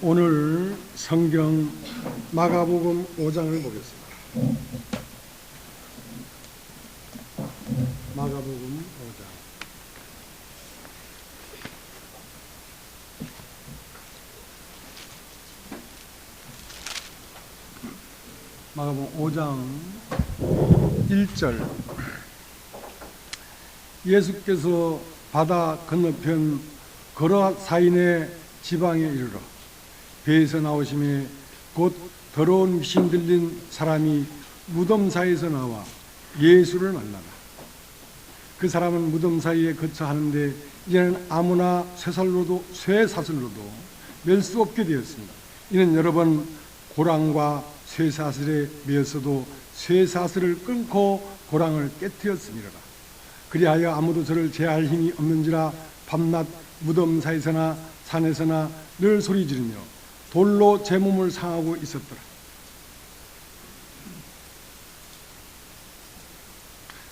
오늘 성경 마가복음 5장을 보겠습니다. 마가복음 5장. 마가복음 5장 1절. 예수께서 바다 건너편 거라사인의 지방에 이르러 배에서 나오심에 곧 더러운 귀신 들린 사람이 무덤 사이에서 나와 예수를 만나다. 그 사람은 무덤 사이에 거쳐 하는데 이제는 아무나 쇠사슬로도 멜 수 없게 되었습니다. 이는 여러 번 고랑과 쇠사슬에 매였어도 쇠사슬을 끊고 고랑을 깨뜨렸음이로라. 그리하여 아무도 저를 제할 힘이 없는지라 밤낮 무덤 사이에서나 산에서나 늘 소리 지르며 돌로 제 몸을 상하고 있었더라.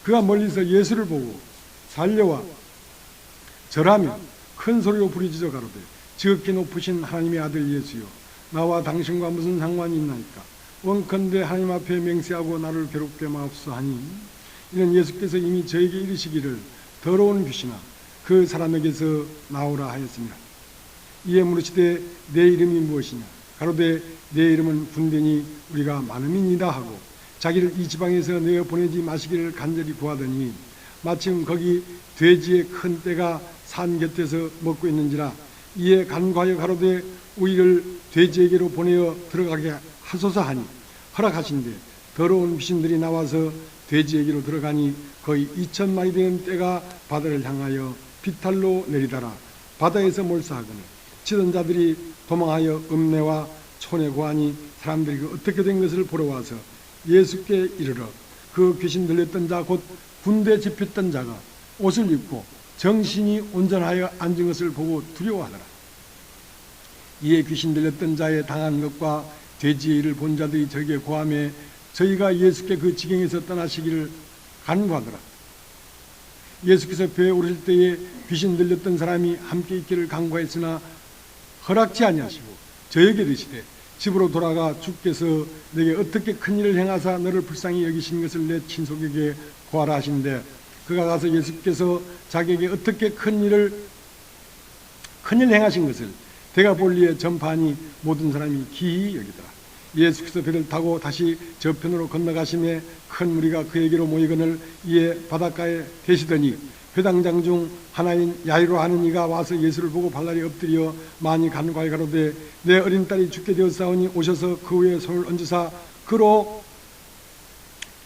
그가 멀리서 예수를 보고 달려와 절하며 큰 소리로 부르짖어 가로되 지극히 높으신 하나님의 아들 예수여, 나와 당신과 무슨 상관이 있나이까? 원컨대 하나님 앞에 맹세하고 나를 괴롭게 마옵소서 하니, 이는 예수께서 이미 저에게 이르시기를 더러운 귀신아 그 사람에게서 나오라 하였습니다. 이에 물으시되 내 이름이 무엇이냐? 가로되 내 이름은 분대니 우리가 많음이니이다 하고 자기를 이 지방에서 내어 보내지 마시기를 간절히 구하더니 마침 거기 돼지의 큰 떼가 산 곁에서 먹고 있는지라. 이에 간구하여 가로되 우리를 돼지에게로 보내어 들어가게 하소서 하니 허락하신대 더러운 귀신들이 나와서 돼지에게로 들어가니 거의 2,000마리 되는 떼가 바다를 향하여 비탈로 내리다라. 바다에서 몰사하거늘 치던 자들이 도망하여 읍내와 촌에 고하니 사람들이 그 어떻게 된 것을 보러 와서 예수께 이르러 그 귀신 들렸던 자 곧 군대 집혔던 자가 옷을 입고 정신이 온전하여 앉은 것을 보고 두려워하더라. 이에 귀신 들렸던 자의 당한 것과 돼지의 일을 본 자들이 저에게 고하며 저희가 예수께 그 지경에서 떠나시기를 간구하더라. 예수께서 배에 오르실 때에 귀신 들렸던 사람이 함께 있기를 간구하였으나 허락지 아니하시고 저에게 이르시되 집으로 돌아가 주께서 내게 어떻게 큰 일을 행하사 너를 불쌍히 여기신 것을 내 친속에게 고하라 하신대, 그가 가서 예수께서 자기에게 어떻게 큰 일 행하신 것을 대가 볼리에 전파하니 모든 사람이 기이 여기더라. 예수께서 배를 타고 다시 저편으로 건너가심에 큰 무리가 그에게로 모이거늘 이에 바닷가에 계시더니 회당장 중 하나인 야이로 하는 이가 와서 예수를 보고 발날이 엎드려 많이 간구하여 가로되 내 어린 딸이 죽게 되었사오니 오셔서 그 위에 손을 얹으사 그로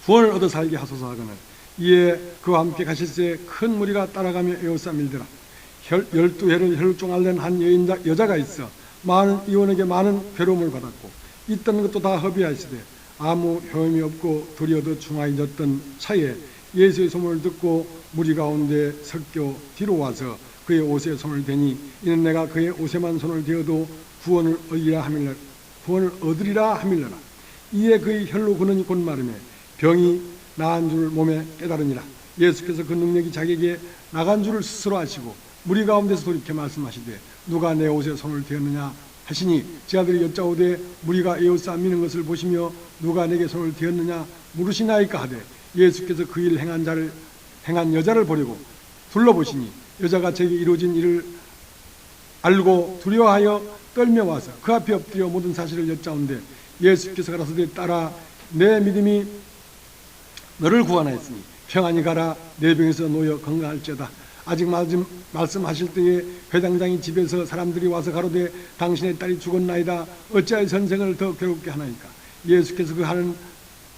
구원을 얻어 살게 하소서 하거늘 이에 그와 함께 가실새 큰 무리가 따라가며 에워싸 밀더라. 12해를 혈루증 앓는 한 여자가 있어 많은 이혼에게 많은 괴로움을 받았고 있던 것도 다 허비하시되 아무 효험이 없고 도리어도 중하여졌던 차에 예수의 소문을 듣고 무리 가운데 섞여 뒤로 와서 그의 옷에 손을 대니 이는 내가 그의 옷에만 손을 대어도 구원을 얻으리라 하밀러라. 이에 그의 혈로 근원이 곧 마르매 병이 나은 줄을 몸에 깨달으니라. 예수께서 그 능력이 자기에게 나간 줄을 스스로 아시고 무리 가운데서 돌이켜 말씀하시되 누가 내 옷에 손을 대었느냐 하시니 제 아들이 여짜오되 무리가 에워싸 미는 것을 보시며 누가 내게 손을 대었느냐 물으시나이까 하되 예수께서 그 일을 행한 여자를 보려고 둘러보시니 여자가 제게 이루어진 일을 알고 두려워하여 떨며 와서 그 앞에 엎드려 모든 사실을 여짜온데 예수께서 가라사대 딸아 내 믿음이 너를 구원하였으니 평안히 가라. 내 병에서 놓여 건강할지어다. 아직 말씀하실 때에 회당장이 집에서 사람들이 와서 가로되 당신의 딸이 죽었나이다. 어찌하여 선생을 더 괴롭게 하나이까? 예수께서 그 하는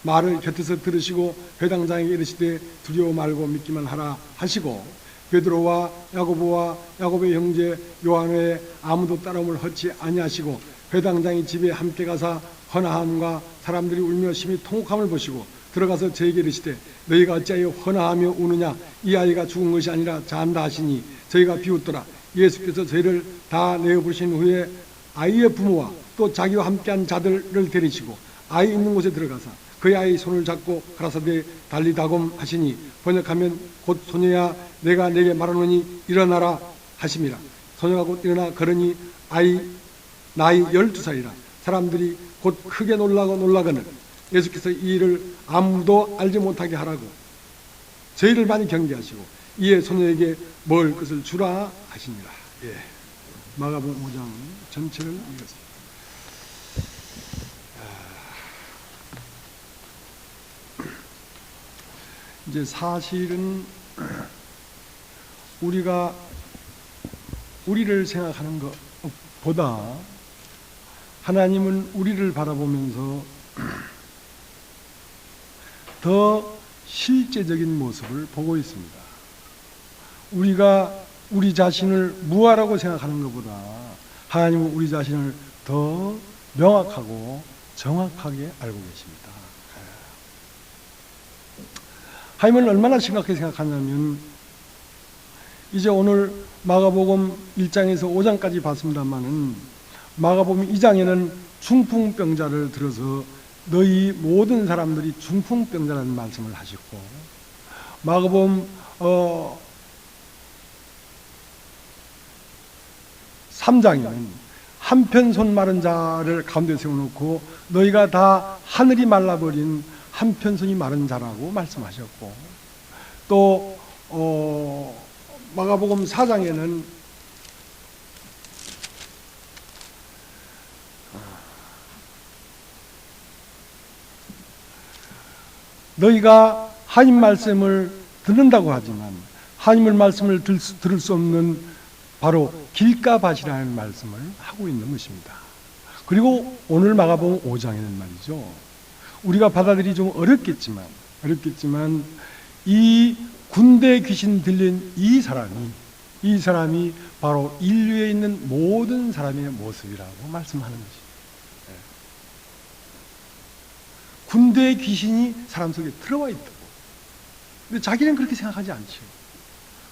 말을 곁에서 들으시고 회당장에게 이르시되 두려워 말고 믿기만 하라 하시고 베드로와 야고보와 야고보의 형제 요한의 아무도 따라옴을 허치 아니하시고 회당장이 집에 함께 가사 헌화함과 사람들이 울며 심히 통곡함을 보시고 들어가서 저에게 이르시되 너희가 어찌하여 헌화하며 우느냐? 이 아이가 죽은 것이 아니라 잔다 하시니 저희가 비웃더라. 예수께서 저희를 다 내어 부르신 후에 아이의 부모와 또 자기와 함께한 자들을 데리시고 아이 있는 곳에 들어가사 그의 아이 손을 잡고 가라사대 달리다곰 하시니 번역하면 곧 소녀야 내가 내게 말하노니 일어나라 하심이라. 소녀가 곧 일어나 걸으니 아이 나이 12살이라 사람들이 곧 크게 놀라거늘 예수께서 이 일을 아무도 알지 못하게 하라고 저희를 많이 경계하시고 이에 소녀에게 먹을 것을 주라 하시니라. 예. 마가복음 5장 전체를 읽었습니다. 이제 사실은 우리를 생각하는 것보다 하나님은 우리를 바라보면서 더 실제적인 모습을 보고 있습니다. 우리가 우리 자신을 무아라고 생각하는 것보다 하나님은 우리 자신을 더 명확하고 정확하게 알고 계십니다. 하나님은 얼마나 심각하게 생각하냐면 이제 오늘 마가복음 1장에서 5장까지 봤습니다마는 마가복음 2장에는 중풍병자를 들어서 너희 모든 사람들이 중풍병자라는 말씀을 하셨고 마가복음 3장에는 한편 손 마른 자를 가운데 세워놓고 너희가 다 하늘이 말라버린 한편 손이 마른 자라고 말씀하셨고 또 마가복음 4장에는 너희가 하나님 말씀을 듣는다고 하지만 하나님의 말씀을 들을 수 없는 바로 길가밭이라는 말씀을 하고 있는 것입니다. 그리고 오늘 마가복음 5장에는 말이죠. 우리가 받아들이기 좀 어렵겠지만 이 군대 귀신 들린 이 사람이 바로 인류에 있는 모든 사람의 모습이라고 말씀하는 것입니다. 군대의 귀신이 사람 속에 들어와 있다고. 근데 자기는 그렇게 생각하지 않죠.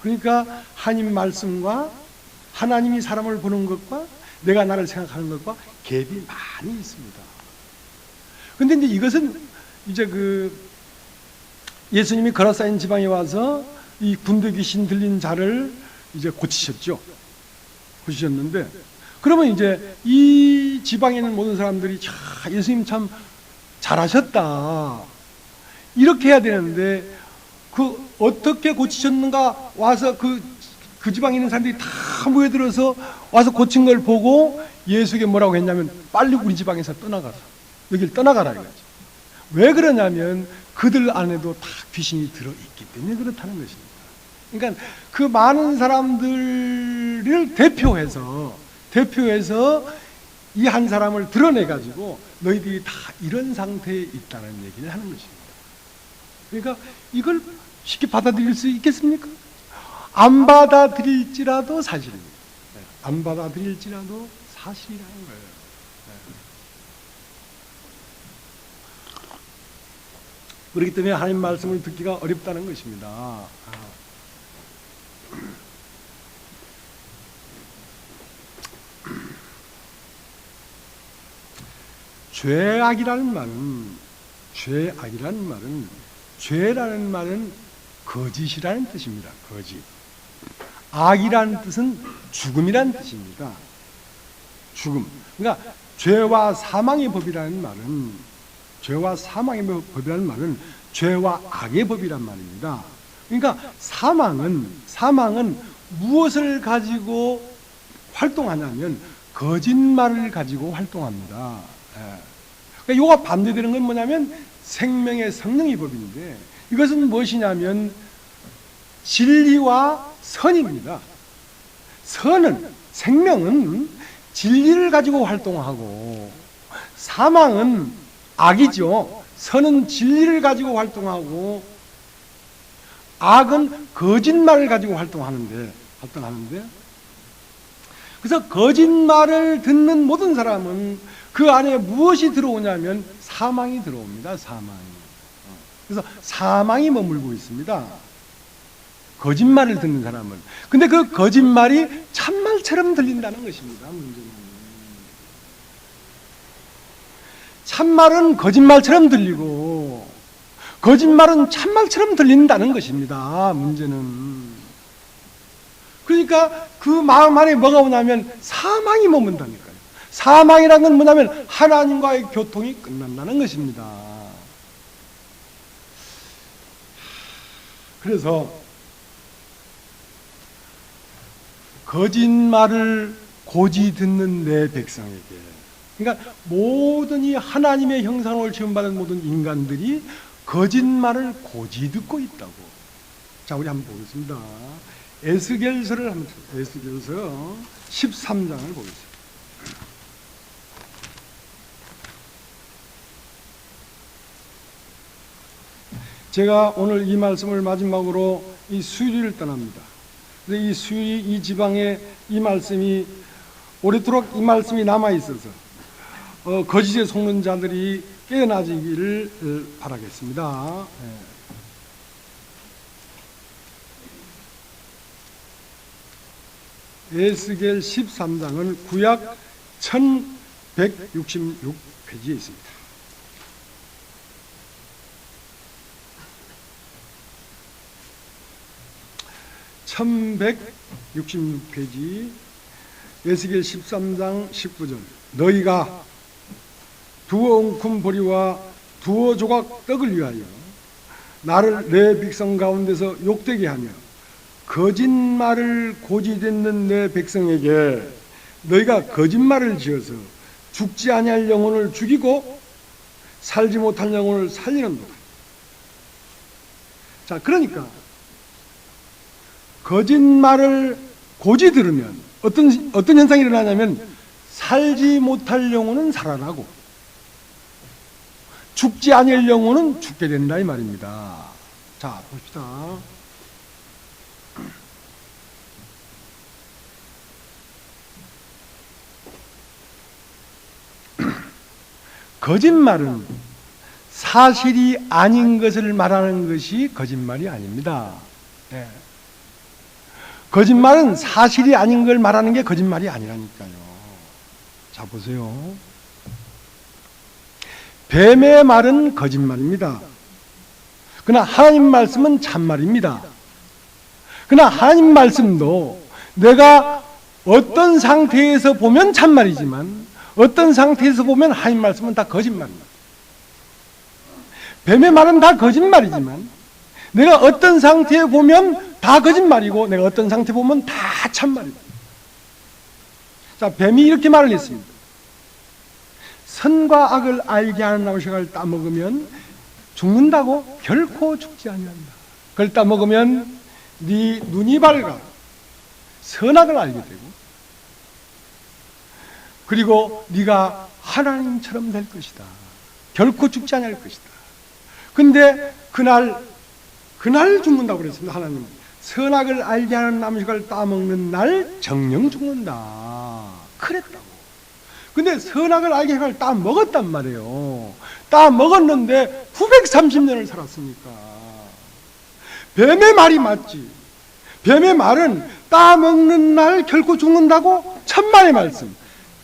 그러니까 하나님 말씀과 하나님이 사람을 보는 것과 내가 나를 생각하는 것과 갭이 많이 있습니다. 근데 이제 이것은 이제 예수님이 거라사인 지방에 와서 이 군대 귀신 들린 자를 이제 고치셨는데 그러면 이제 이 지방에 있는 모든 사람들이 예수님 참 잘하셨다 이렇게 해야 되는데 어떻게 고치셨는가 와서 그 지방에 있는 사람들이 다 모여들어서 와서 고친 걸 보고 예수에게 뭐라고 했냐면 빨리 우리 지방에서 떠나가라. 여기를 떠나가라 이거죠. 왜 그러냐면 그들 안에도 다 귀신이 들어있기 때문에 그렇다는 것입니다. 그러니까 그 많은 사람들을 대표해서 이 한 사람을 드러내가지고 너희들이 다 이런 상태에 있다는 얘기를 하는 것입니다. 그러니까 이걸 쉽게 받아들일 수 있겠습니까? 안 받아들일지라도 사실입니다. 안 받아들일지라도 사실이라는 거예요. 그렇기 때문에 하나님 말씀을 듣기가 어렵다는 것입니다. 죄라는 말은 거짓이라는 뜻입니다. 거짓. 악이라는 뜻은 죽음이라는 뜻입니다. 죽음. 그러니까 죄와 사망의 법이라는 말은 죄와 악의 법이란 말입니다. 그러니까 사망은 무엇을 가지고 활동하냐면 거짓말을 가지고 활동합니다. 그러니까 이거가 반대되는 건 뭐냐면 생명의 성령의 법인데 이것은 무엇이냐면 진리와 선입니다. 생명은 진리를 가지고 활동하고 사망은 악이죠. 선은 진리를 가지고 활동하고 악은 거짓말을 가지고 활동하는데 그래서 거짓말을 듣는 모든 사람은 그 안에 무엇이 들어오냐면 사망이 들어옵니다. 그래서 사망이 머물고 있습니다. 거짓말을 듣는 사람은. 근데 그 거짓말이 참말처럼 들린다는 것입니다. 문제는. 참말은 거짓말처럼 들리고 거짓말은 참말처럼 들린다는 것입니다. 문제는. 그러니까 그 마음 안에 뭐가 오냐면 사망이 머문다니까요. 사망이란 건 뭐냐면 하나님과의 교통이 끝난다는 것입니다. 그래서 거짓말을 고지 듣는 내 백성에게, 그러니까 모든 이 하나님의 형상을 지음받은 모든 인간들이 거짓말을 고지 듣고 있다고. 자, 우리 한번 보겠습니다. 에스겔서를 한번 에스겔서 13장을 보겠습니다. 제가 오늘 이 말씀을 마지막으로 이 수유리를 떠납니다. 근데 이 수유리 이 지방에 이 말씀이 오래도록 이 말씀이 남아 있어서 거짓에 속는 자들이 깨어나지기를 바라겠습니다. 에스겔 13장은 구약 1166페이지에 있습니다. (1166페이지) 에스겔 13장 19절. 너희가 두어 웅큼 보리와 두어 조각 떡을 위하여 나를 내 백성 가운데서 욕되게 하며 거짓말을 고지듣는 내 백성에게 너희가 거짓말을 지어서 죽지 아니할 영혼을 죽이고 살지 못할 영혼을 살리는도다. 자, 그러니까 거짓말을 고지 들으면 어떤 현상이 일어나냐면 살지 못할 영혼은 살아나고 죽지 아니할 영혼은 죽게 된다 이 말입니다. 자, 봅시다. 거짓말은 사실이 아닌 것을 말하는 것이 거짓말이 아닙니다. 네. 거짓말은 사실이 아닌 걸 말하는 게 거짓말이 아니라니까요. 자, 보세요. 뱀의 말은 거짓말입니다. 그러나 하나님 말씀은 참말입니다. 그러나 하나님 말씀도 내가 어떤 상태에서 보면 참말이지만 어떤 상태에서 보면 하나님 말씀은 다 거짓말입니다. 뱀의 말은 다 거짓말이지만 내가 어떤 상태에 보면 다 거짓말이고 내가 어떤 상태에 보면 다 참말이다. 자, 뱀이 이렇게 말을 했습니다. 선과 악을 알게 하는 나무식을 따먹으면 죽는다고? 결코 죽지 아니한다. 그걸 따먹으면 네 눈이 밝아 선악을 알게 되고 그리고 네가 하나님처럼 될 것이다. 결코 죽지 아니할 것이다. 근데 그날 죽는다고 그랬습니다. 하나님은 선악을 알게 하는 나무식을 따먹는 날 정령 죽는다 그랬다고. 근데 선악을 알게 하는 걸 따먹었단 말이에요. 따먹었는데 930년을 살았으니까 뱀의 말이 맞지. 뱀의 말은 따먹는 날 결코 죽는다고 천만의 말씀.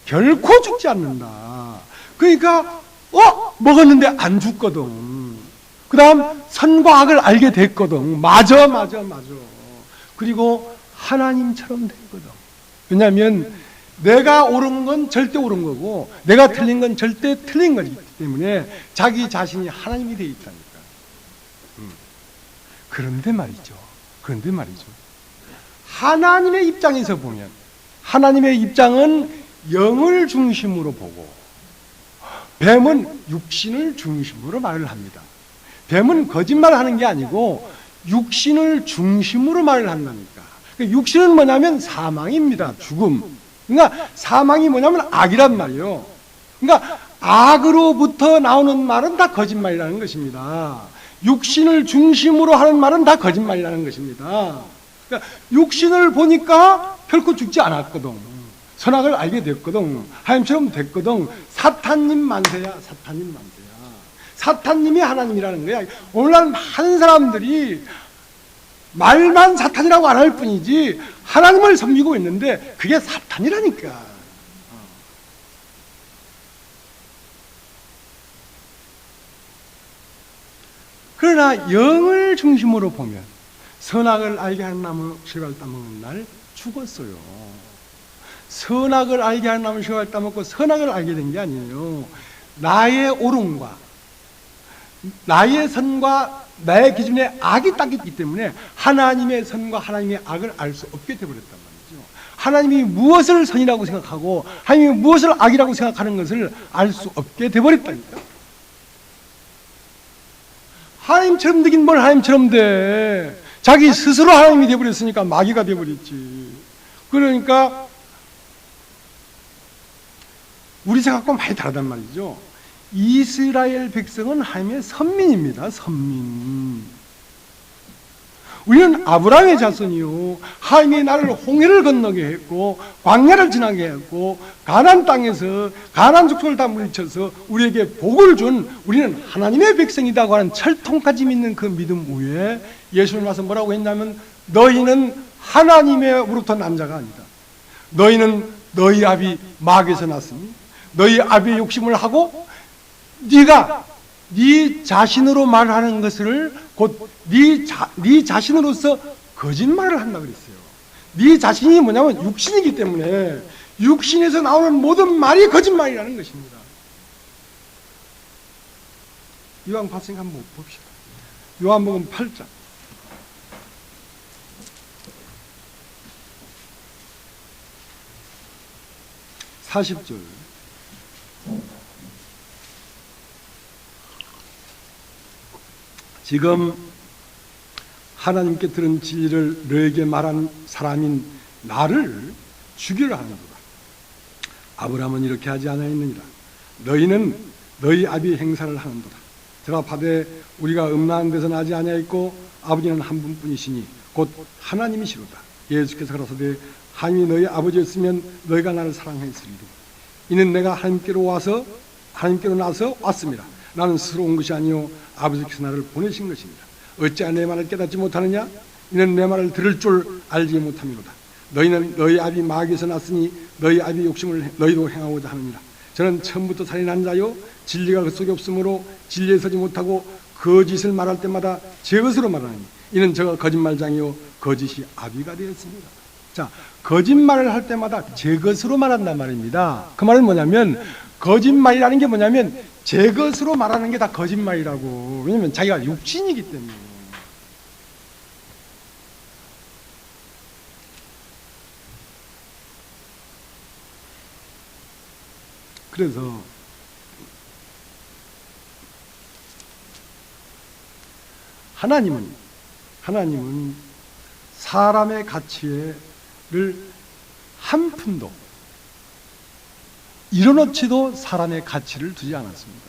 결코 죽지 않는다. 그러니까 먹었는데 안 죽거든. 그 다음 선과 악을 알게 됐거든. 맞아. 그리고 하나님처럼 됐거든. 왜냐하면 내가 옳은 건 절대 옳은 거고 내가 틀린 건 절대 틀린 거기 때문에 자기 자신이 하나님이 되어 있다니까. 그런데 말이죠. 하나님의 입장에서 보면 하나님의 입장은 영을 중심으로 보고 뱀은 육신을 중심으로 말을 합니다. 뱀은 거짓말을 하는 게 아니고 육신을 중심으로 말을 한다니까. 육신은 뭐냐면 사망입니다. 죽음. 그러니까 사망이 뭐냐면 악이란 말이에요. 그러니까 악으로부터 나오는 말은 다 거짓말이라는 것입니다. 육신을 중심으로 하는 말은 다 거짓말이라는 것입니다. 그러니까 육신을 보니까 결코 죽지 않았거든. 선악을 알게 됐거든. 하나님처럼 됐거든. 사탄님 만세야. 사탄님이 하나님이라는 거야. 오늘날 많은 사람들이 말만 사탄이라고 안 할 뿐이지 하나님을 섬기고 있는데 그게 사탄이라니까. 그러나 영을 중심으로 보면 선악을 알게 하는 나무 실과를 따먹는 날 죽었어요. 선악을 알게 하는 나무 씨가 따먹고 선악을 알게 된 게 아니에요. 나의 옳음과 나의 선과 나의 기준에 악이 딱 있기 때문에 하나님의 선과 하나님의 악을 알 수 없게 되어버렸단 말이죠. 하나님이 무엇을 선이라고 생각하고 하나님이 무엇을 악이라고 생각하는 것을 알 수 없게 되어버렸다니까. 하나님처럼 되긴 뭘 하나님처럼 돼. 자기 스스로 하나님이 되어버렸으니까 마귀가 되어버렸지. 그러니까 우리 생각과 많이 다르단 말이죠. 이스라엘 백성은 하나님의 선민입니다. 선민. 우리는 아브라함의 자손이요, 하나님이 나를 홍해를 건너게 했고 광야를 지나게 했고 가나안 땅에서 가나안 족속을 다 물리쳐서 우리에게 복을 준 우리는 하나님의 백성이라고 하는 철통까지 믿는 그 믿음 위에 예수님 와서 뭐라고 했냐면, 너희는 하나님으로부터 난 자가 아니다. 너희는 너희 아비 마귀에서 났으니 너희 아비의 욕심을 하고 네가 네 자신으로 말하는 것을 곧 네 자신으로서 거짓말을 한다 그랬어요. 네 자신이 뭐냐면 육신이기 때문에 육신에서 나오는 모든 말이 거짓말이라는 것입니다. 이왕 봤으니까 한번 봅시다. 요한복음 8장 40절. 지금 하나님께 들은 진리를 너에게 말한 사람인 나를 죽이려 하는도다. 아브라함은 이렇게 하지 아니하였느니라. 너희는 너희 아비의 행사를 하는도다. 저가 바되 우리가 음란한 데서 나지 아니하였고 아버지는 한 분뿐이시니 곧 하나님이시로다. 예수께서 가라사대 하나님이 너희 아버지였으면 너희가 나를 사랑했으리로. 이는 내가 하나님께로 나서 왔습니다. 나는 스스로 온 것이 아니요 아버지께서 나를 보내신 것입니다. 어찌하여 내 말을 깨닫지 못하느냐? 이는 내 말을 들을 줄 알지 못함이로다. 너희는 너희 아비 마귀에서 났으니 너희 아비 욕심을 너희도 행하고자 하느니라. 저는 처음부터 살인한 자요 진리가 그 속에 없으므로 진리에 서지 못하고 거짓을 말할 때마다 제 것으로 말하니 이는 저가 거짓말장이요 거짓이 아비가 되었습니다. 자, 거짓말을 할 때마다 제 것으로 말한단 말입니다. 그 말은 뭐냐면, 거짓말이라는 게 뭐냐면 제 것으로 말하는 게 다 거짓말이라고. 왜냐면 자기가 육신이기 때문에. 그래서 하나님은 사람의 가치를 한 푼도 이뤄놓지도 사람의 가치를 두지 않았습니다.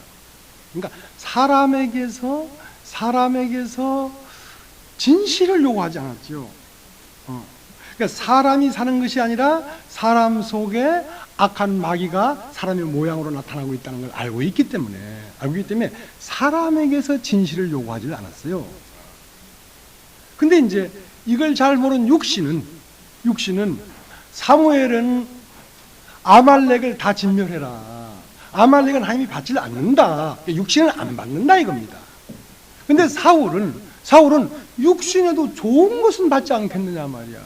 그러니까 사람에게서 진실을 요구하지 않았죠. 그러니까 사람이 사는 것이 아니라 사람 속에 악한 마귀가 사람의 모양으로 나타나고 있다는 걸 알고 있기 때문에 사람에게서 진실을 요구하지 않았어요. 근데 이제 이걸 잘 모르는 육신은 사무엘은 아말렉을 다 진멸해라. 아말렉은 하나님이 받지 않는다. 육신은 안 받는다 이겁니다. 근데 사울은 육신에도 좋은 것은 받지 않겠느냐 말이야.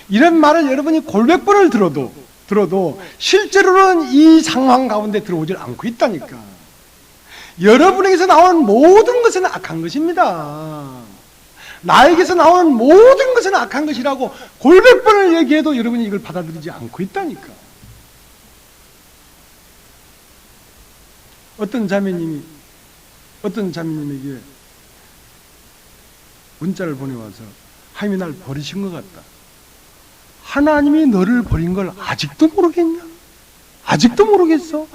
이런 말을 여러분이 골백 번을 들어도 실제로는 이 상황 가운데 들어오질 않고 있다니까. 여러분에게서 나오는 모든 것은 악한 것입니다. 나에게서 나오는 모든 것은 악한 것이라고 골백 번을 얘기해도 여러분이 이걸 받아들이지 않고 있다니까. 어떤 자매님에게 문자를 보내와서 하나님이 날 버리신 것 같다. 하나님이 너를 버린 걸 아직도 모르겠냐? 아직도 모르겠어?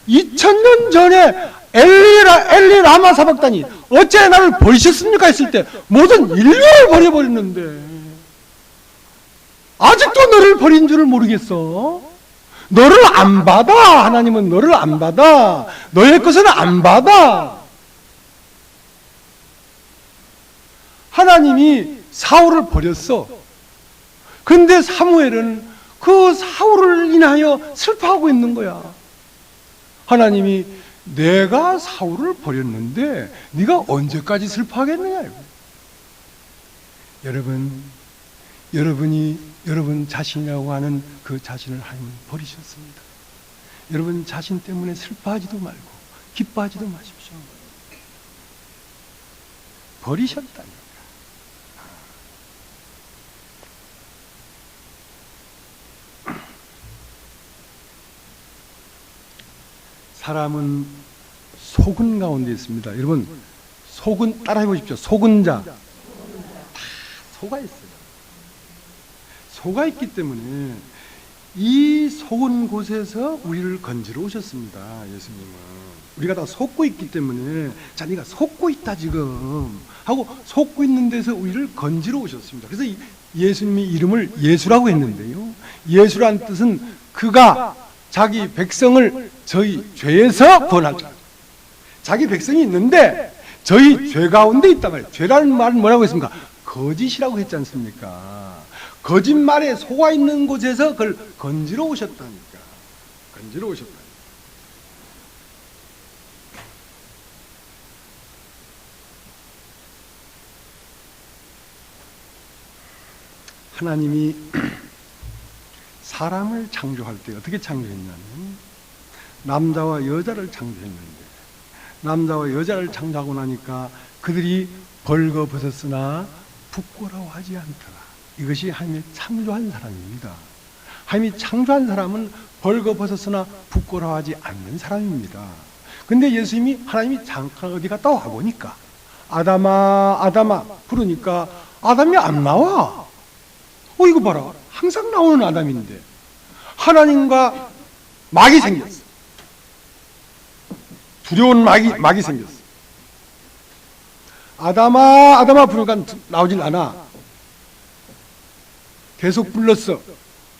2000년 전에 엘리 라마 사박단이 어째 나를 버리셨습니까? 했을 때 모든 인류를 버려버렸는데 아직도 너를 버린 줄을 모르겠어? 너를 안 받아. 하나님은 너를 안 받아. 너의 것은 안 받아. 하나님이 사울을 버렸어. 근데 사무엘은 그 사울을 인하여 슬퍼하고 있는 거야. 하나님이 내가 사울을 버렸는데 네가 언제까지 슬퍼하겠느냐. 여러분이 여러분 자신이라고 하는 그 자신을 하나님은 버리셨습니다. 여러분 자신 때문에 슬퍼하지도 말고 기뻐하지도 마십시오. 버리셨다니까. 사람은 속은 가운데 있습니다. 여러분 속은 따라해 보십시오. 속은 자 다 속아 있어요. 속아 있기 때문에 이 속은 곳에서 우리를 건지러 오셨습니다. 예수님은 우리가 다 속고 있기 때문에 자 네가 속고 있다 지금 하고 속고 있는 데서 우리를 건지러 오셨습니다. 그래서 예수님이 이름을 예수라고 했는데요, 예수란 뜻은 그가 자기 백성을 저희 죄에서 구원할 줄. 자기 백성이 있는데 저희 죄 가운데 있단 말이에요. 죄라는 말은 뭐라고 했습니까? 거짓이라고 했지 않습니까? 거짓말에 속아 있는 곳에서 그걸 건지러 오셨다니까. 건지러 오셨다. 하나님이 사람을 창조할 때 어떻게 창조했냐면 남자와 여자를 창조했는데 남자와 여자를 창조하고 나니까 그들이 벌거벗었으나 부끄러워하지 않더라. 이것이 하나님이 창조한 사람입니다. 하나님이 창조한 사람은 벌거벗었으나 부끄러워하지 않는 사람입니다. 근데 예수님이 하나님이 잠깐 어디 갔다 와보니까 아담아 아담아 부르니까 아담이 안 나와. 이거 봐라. 항상 나오는 아담인데 하나님과 막이 생겼어. 두려운 막이 생겼어. 아담아 아담아 부르니까 나오질 않아. 계속 불렀어.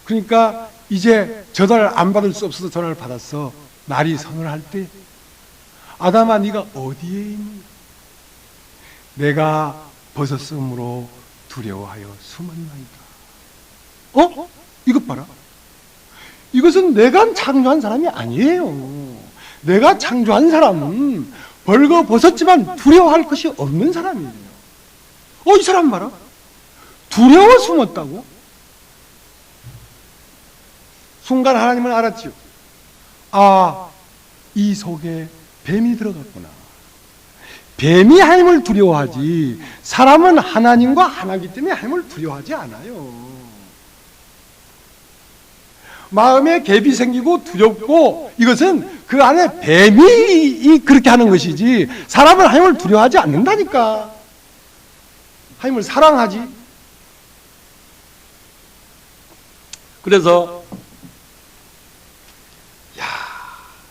그러니까 이제 전화를 안 받을 수 없어서 전화를 받았어. 날이 서늘할 때 아담아 네가 어디에 있니? 내가 벗었으므로 두려워하여 숨었나이다. 이것 봐라. 이것은 내가 창조한 사람이 아니에요. 내가 창조한 사람은 벌거벗었지만 두려워할 것이 없는 사람이에요. 이 사람 봐라. 두려워 숨었다고? 순간 하나님은 알았지요. 이 속에 뱀이 들어갔구나. 뱀이 하나님을 두려워하지 사람은 하나님과 하나이기 때문에 하나님을 두려워하지 않아요. 마음에 갭이 생기고 두렵고 이것은 그 안에 뱀이 그렇게 하는 것이지 사람은 하나님을 두려워하지 않는다니까. 하나님을 사랑하지. 그래서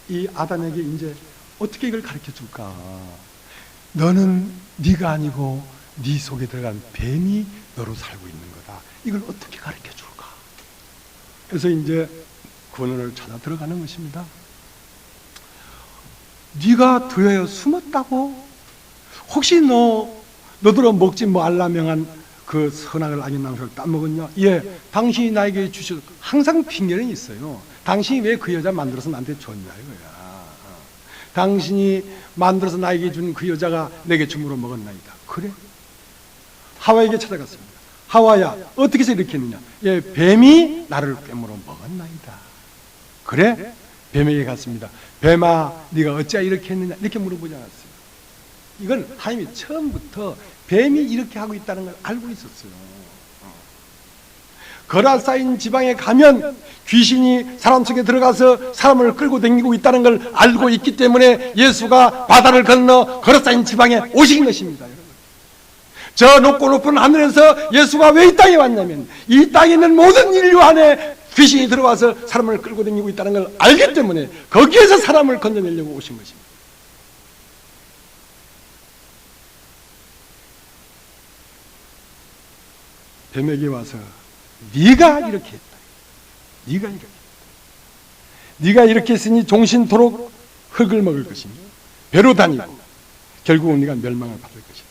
이 아담에게 이제 어떻게 이걸 가르쳐 줄까? 너는 네가 아니고 네 속에 들어간 뱀이 너로 살고 있는 거다. 이걸 어떻게 가르쳐 줄까? 그래서 이제 근원을 찾아 들어가는 것입니다. 네가 두려워 숨었다고? 혹시 너더러 먹지 말라 명한 그 선악을 악인 낭소를 따먹었냐? 예, 당신이 나에게 주셔서 항상 핑계는 있어요. 당신이 왜 그 여자 만들어서 나한테 줬냐 이거야. 당신이 만들어서 나에게 준 그 여자가 내게 주물어 먹었나이다. 그래? 하와에게 찾아갔습니다. 하와야, 어떻게 해서 이렇게 했느냐? 예, 뱀이 나를 꿰물어 먹었나이다. 그래? 뱀에게 갔습니다. 뱀아, 네가 어찌하여 이렇게 했느냐? 이렇게 물어보지 않았어요. 이건 하나님이 처음부터 뱀이 이렇게 하고 있다는 걸 알고 있었어요. 거라사인 지방에 가면 귀신이 사람 속에 들어가서 사람을 끌고 다니고 있다는 걸 알고 있기 때문에 예수가 바다를 건너 거라사인 지방에 오신 것입니다. 저 높고 높은 하늘에서 예수가 왜 이 땅에 왔냐면 이 땅에 있는 모든 인류 안에 귀신이 들어와서 사람을 끌고 다니고 있다는 걸 알기 때문에 거기에서 사람을 건져내려고 오신 것입니다. 뱀에게 와서 네가 이렇게 했다. 네가 이렇게 했다. 네가 이렇게 했으니 종신토록 흙을 먹을 것이니 배로 다니고 결국은 네가 멸망을 받을 것이다.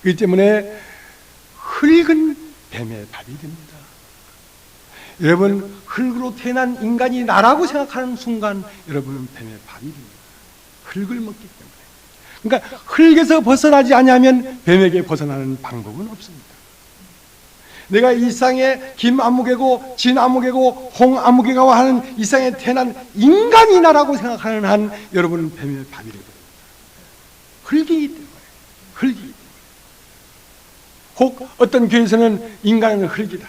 그렇기 때문에 흙은 뱀의 밥이 됩니다. 여러분, 흙으로 태어난 인간이 나라고 생각하는 순간 여러분은 뱀의 밥이 됩니다. 흙을 먹기 때문에. 그러니까 흙에서 벗어나지 않으면 뱀에게 벗어나는 방법은 없습니다. 내가 이 세상에 김아무개고 진아무개고 홍아무개가 하는 이 세상에 태어난 인간이나라고 생각하는 한 여러분은 뱀의 밥이 되거든요. 흙이기 때문에. 흙이기 때문에. 혹 어떤 교회에서는 인간은 흙이다.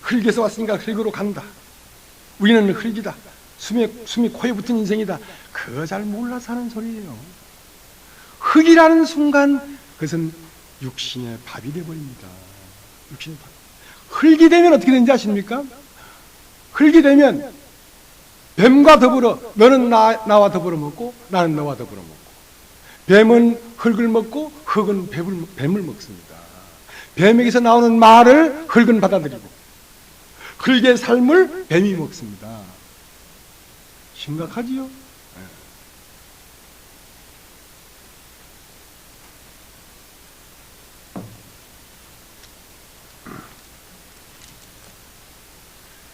흙에서 왔으니까 흙으로 간다. 우리는 흙이다. 숨이 코에 붙은 인생이다. 그거 잘 몰라서 하는 소리예요. 흙이라는 순간 그것은 육신의 밥이 되어버립니다. 육신의 밥. 흙이 되면 어떻게 되는지 아십니까? 흙이 되면 뱀과 더불어 너는 나와 더불어 먹고 나는 너와 더불어 먹고, 뱀은 흙을 먹고 흙은 뱀을 먹습니다. 뱀에게서 나오는 말을 흙은 받아들이고 흙의 삶을 뱀이 먹습니다. 심각하지요?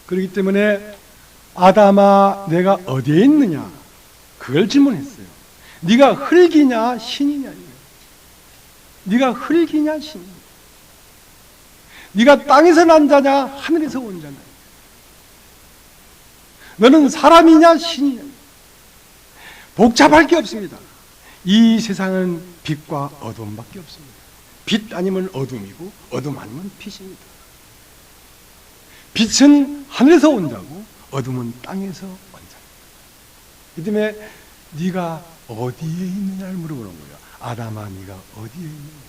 그렇기 때문에 아담아 내가 어디에 있느냐 그걸 질문했어요. 네가 흙이냐 신이냐. 네가 흙이냐 신이냐. 네가 땅에서 난 자냐 하늘에서 온 자냐. 너는 사람이냐 신이냐. 복잡할 게 없습니다. 이 세상은 빛과 어둠밖에 없습니다. 빛 아니면 어둠이고 어둠 아니면 빛입니다. 빛은 하늘에서 온 자고 어둠은 땅에서 온 자. 그 때문에 네가 어디에 있느냐를 물어보는 거예요. 아담아 네가 어디에 있느냐.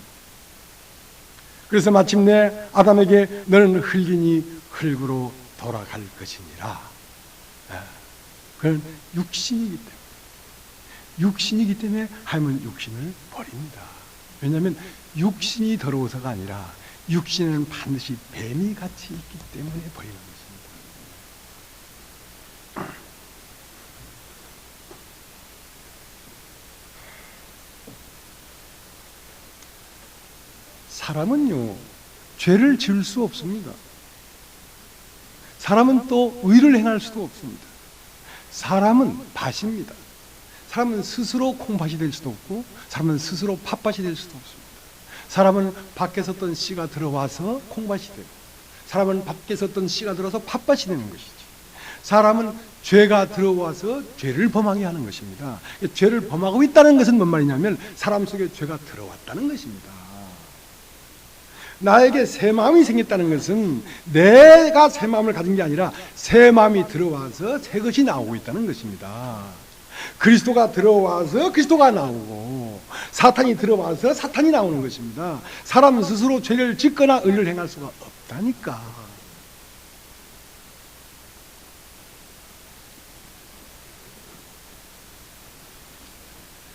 그래서 마침내 아담에게 너는 흙이니 흙으로 돌아갈 것이니라. 그건 육신이기 때문에. 육신이기 때문에 하나님은 육신을 버립니다. 왜냐하면 육신이 더러워서가 아니라 육신은 반드시 뱀이 같이 있기 때문에 버리는 것입니다. 사람은요, 죄를 지을 수 없습니다. 사람은 또 의를 행할 수도 없습니다. 사람은 밭입니다. 사람은 스스로 콩밭이 될 수도 없고 사람은 스스로 팥밭이 될 수도 없습니다. 사람은 밖에서 어떤 씨가 들어와서 콩밭이 되고 사람은 밖에서 어떤 씨가 들어와서 팥밭이 되는 것이지. 사람은 죄가 들어와서 죄를 범하게 하는 것입니다. 죄를 범하고 있다는 것은 뭔 말이냐면 사람 속에 죄가 들어왔다는 것입니다. 나에게 새 마음이 생겼다는 것은 내가 새 마음을 가진 게 아니라 새 마음이 들어와서 새 것이 나오고 있다는 것입니다. 그리스도가 들어와서 그리스도가 나오고 사탄이 들어와서 사탄이 나오는 것입니다. 사람 스스로 죄를 짓거나 의를 행할 수가 없다니까.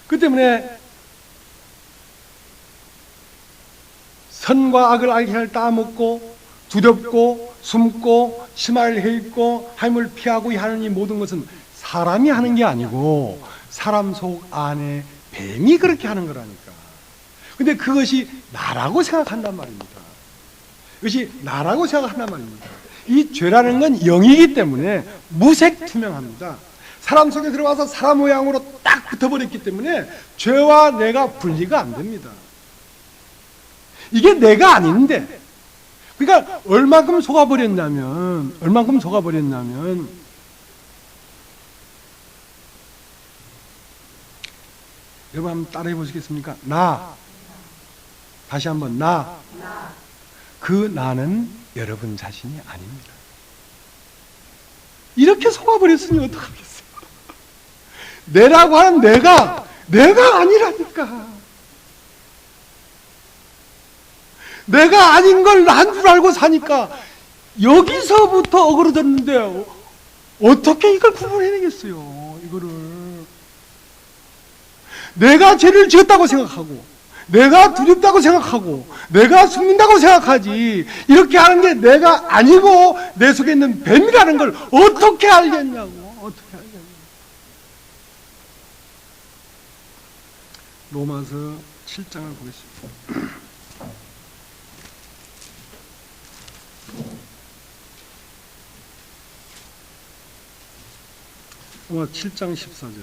그 때문에 선과 악을 알게 할 따먹고 두렵고 숨고 심할 해입고 하나님을 피하고 하는 이 모든 것은 사람이 하는 게 아니고 사람 속 안에 뱀이 그렇게 하는 거라니까. 근데 그것이 나라고 생각한단 말입니다. 그것이 나라고 생각한단 말입니다. 이 죄라는 건 영이기 때문에 무색투명합니다. 사람 속에 들어와서 사람 모양으로 딱 붙어버렸기 때문에 죄와 내가 분리가 안 됩니다. 이게 내가 아닌데, 그러니까 얼만큼 속아버렸냐면 여러분 한번 따라해 보시겠습니까? 나. 다시 한번 나. 그 나는 여러분 자신이 아닙니다. 이렇게 속아버렸으니 어떡하겠어요? 내라고 하는 내가 아니라니까. 내가 아닌 걸 난 줄 알고 사니까 여기서부터 어그러졌는데 어떻게 이걸 구분해내겠어요? 이거를 내가 죄를 지었다고 생각하고 내가 두렵다고 생각하고 내가 숨는다고 생각하지, 이렇게 하는 게 내가 아니고 내 속에 있는 뱀이라는 걸 어떻게 알겠냐고. 어떻게 알겠냐고. 로마서 7장을 보겠습니다. 로마 7장 14절.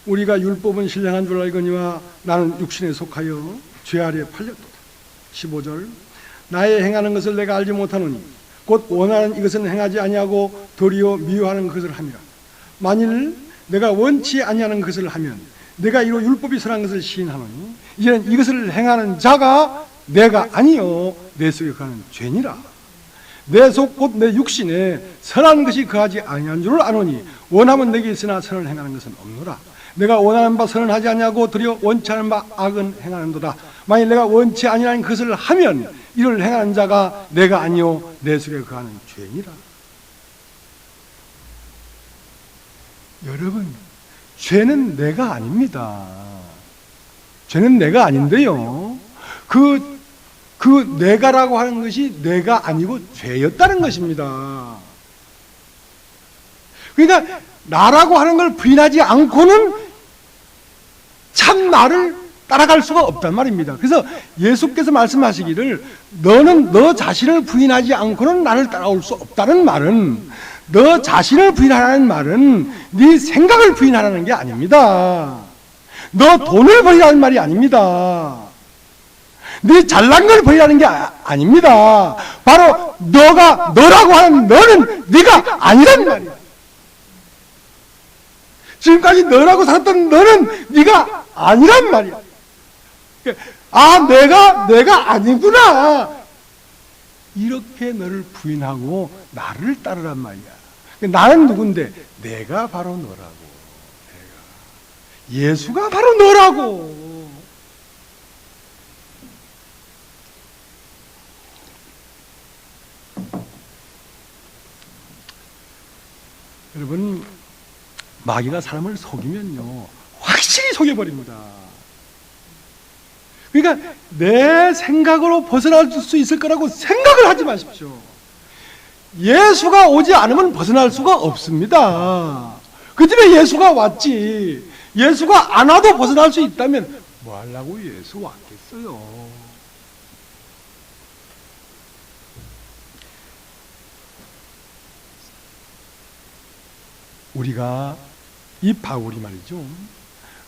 우리가 율법은 신령한 줄 알거니와 나는 육신에 속하여 죄 아래에 팔렸도다. 15절 나의 행하는 것을 내가 알지 못하노니 곧 원하는 이것은 행하지 아니하고 도리어 미워하는 것을 함이라. 만일 내가 원치 아니하는 것을 하면 내가 이로 율법이 선한 것을 시인하노니 이제는 이것을 행하는 자가 내가 아니요 내 속에 거하는 죄니라. 내 속 곧 내 육신에 선한 것이 거하지 아니한 줄을 아노니 원하면 내게 있으나 선을 행하는 것은 없노라. 내가 원하는 바 선은 하지 아니하고 도리어 원치 않은 바 악은 행하는도다. 만일 내가 원치 아니하는 것을 하면 이를 행하는 자가 내가 아니요 내 속에 거하는 죄니라. 여러분, 죄는 내가 아닙니다. 죄는 내가 아닌데요. 그 내가라고 하는 것이 내가 아니고 죄였다는 것입니다. 그러니까 나라고 하는 걸 부인하지 않고는 참 나를 따라갈 수가 없단 말입니다. 그래서 예수께서 말씀하시기를 너는 너 자신을 부인하지 않고는 나를 따라올 수 없다는 말은 너 자신을 부인하라는 말은 네 생각을 부인하라는 게 아닙니다. 너 돈을 버리라는 말이 아닙니다. 네 잘난 걸 버리라는 게 아닙니다. 바로 너가 너라고 하는 너는 네가 아니란 말이야. 지금까지 너라고 살았던 너는 네가 아니란 말이야. 아, 내가 아니구나. 이렇게 너를 부인하고 나를 따르란 말이야. 나는 누군데? 내가 바로 너라고. 예수가 바로 너라고. 여러분, 마귀가 사람을 속이면요 확실히 속여버립니다. 그러니까 내 생각으로 벗어날 수 있을 거라고 생각을 하지 마십시오. 예수가 오지 않으면 벗어날 수가 없습니다. 그 집에 예수가 왔지. 예수가 안 와도 벗어날 수 있다면 뭐 하려고 예수 왔겠어요. 우리가 이 바울이 말이죠.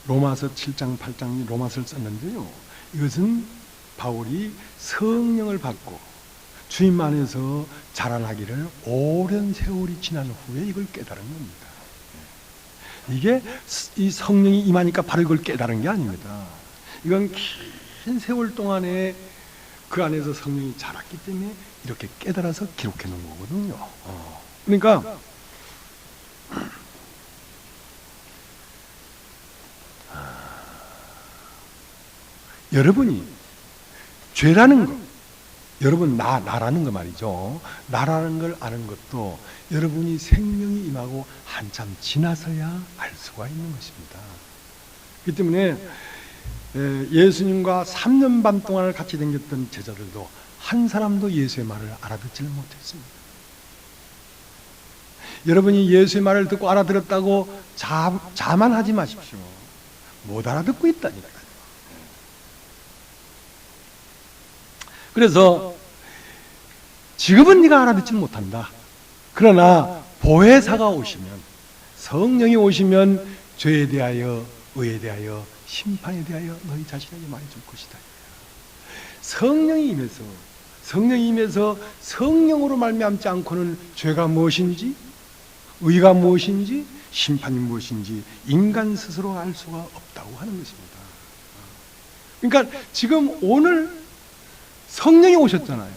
로마서 7장 8장 로마서를 썼는데요. 이것은 바울이 성령을 받고 주님 안에서 자라나기를 오랜 세월이 지난 후에 이걸 깨달은 겁니다. 이게 이 성령이 임하니까 바로 이걸 깨달은 게 아닙니다. 이건 긴 세월 동안에 그 안에서 성령이 자랐기 때문에 이렇게 깨달아서 기록해 놓은 거거든요. 그러니까 여러분이 죄라는 것, 여러분 나라는 거 말이죠. 나라는 걸 아는 것도 여러분이 생명이 임하고 한참 지나서야 알 수가 있는 것입니다. 그렇기 때문에 예수님과 3년 반 동안을 같이 다녔던 제자들도 한 사람도 예수의 말을 알아듣지를 못했습니다. 여러분이 예수의 말을 듣고 알아들었다고 자만하지 마십시오. 못 알아듣고 있다니까요. 그래서 지금은 네가 알아듣지 못한다. 그러나 보혜사가 오시면, 성령이 오시면 죄에 대하여, 의에 대하여, 심판에 대하여 너희 자신에게 말해줄 것이다. 성령이 임해서 성령으로 말미암지 않고는 죄가 무엇인지, 의가 무엇인지, 심판이 무엇인지 인간 스스로 알 수가 없다고 하는 것입니다. 그러니까 지금 오늘 성령이 오셨잖아요.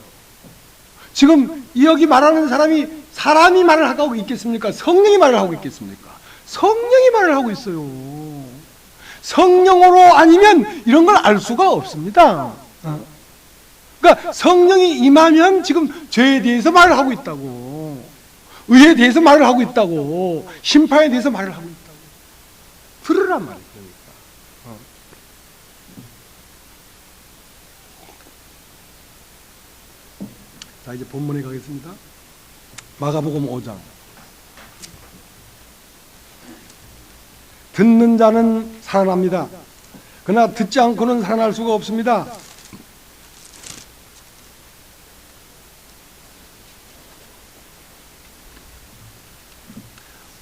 지금 여기 말하는 사람이 말을 하고 있겠습니까? 성령이 말을 하고 있겠습니까? 성령이 말을 하고 있어요. 성령으로 아니면 이런 걸 알 수가 없습니다. 그러니까 성령이 임하면 지금 죄에 대해서 말을 하고 있다고, 의에 대해서 말을 하고 있다고, 심판에 대해서 말을 하고 있다고. 들으란 말이에요. 자, 이제 본문에 가겠습니다. 마가복음 5장. 듣는 자는 살아납니다. 그러나 듣지 않고는 살아날 수가 없습니다.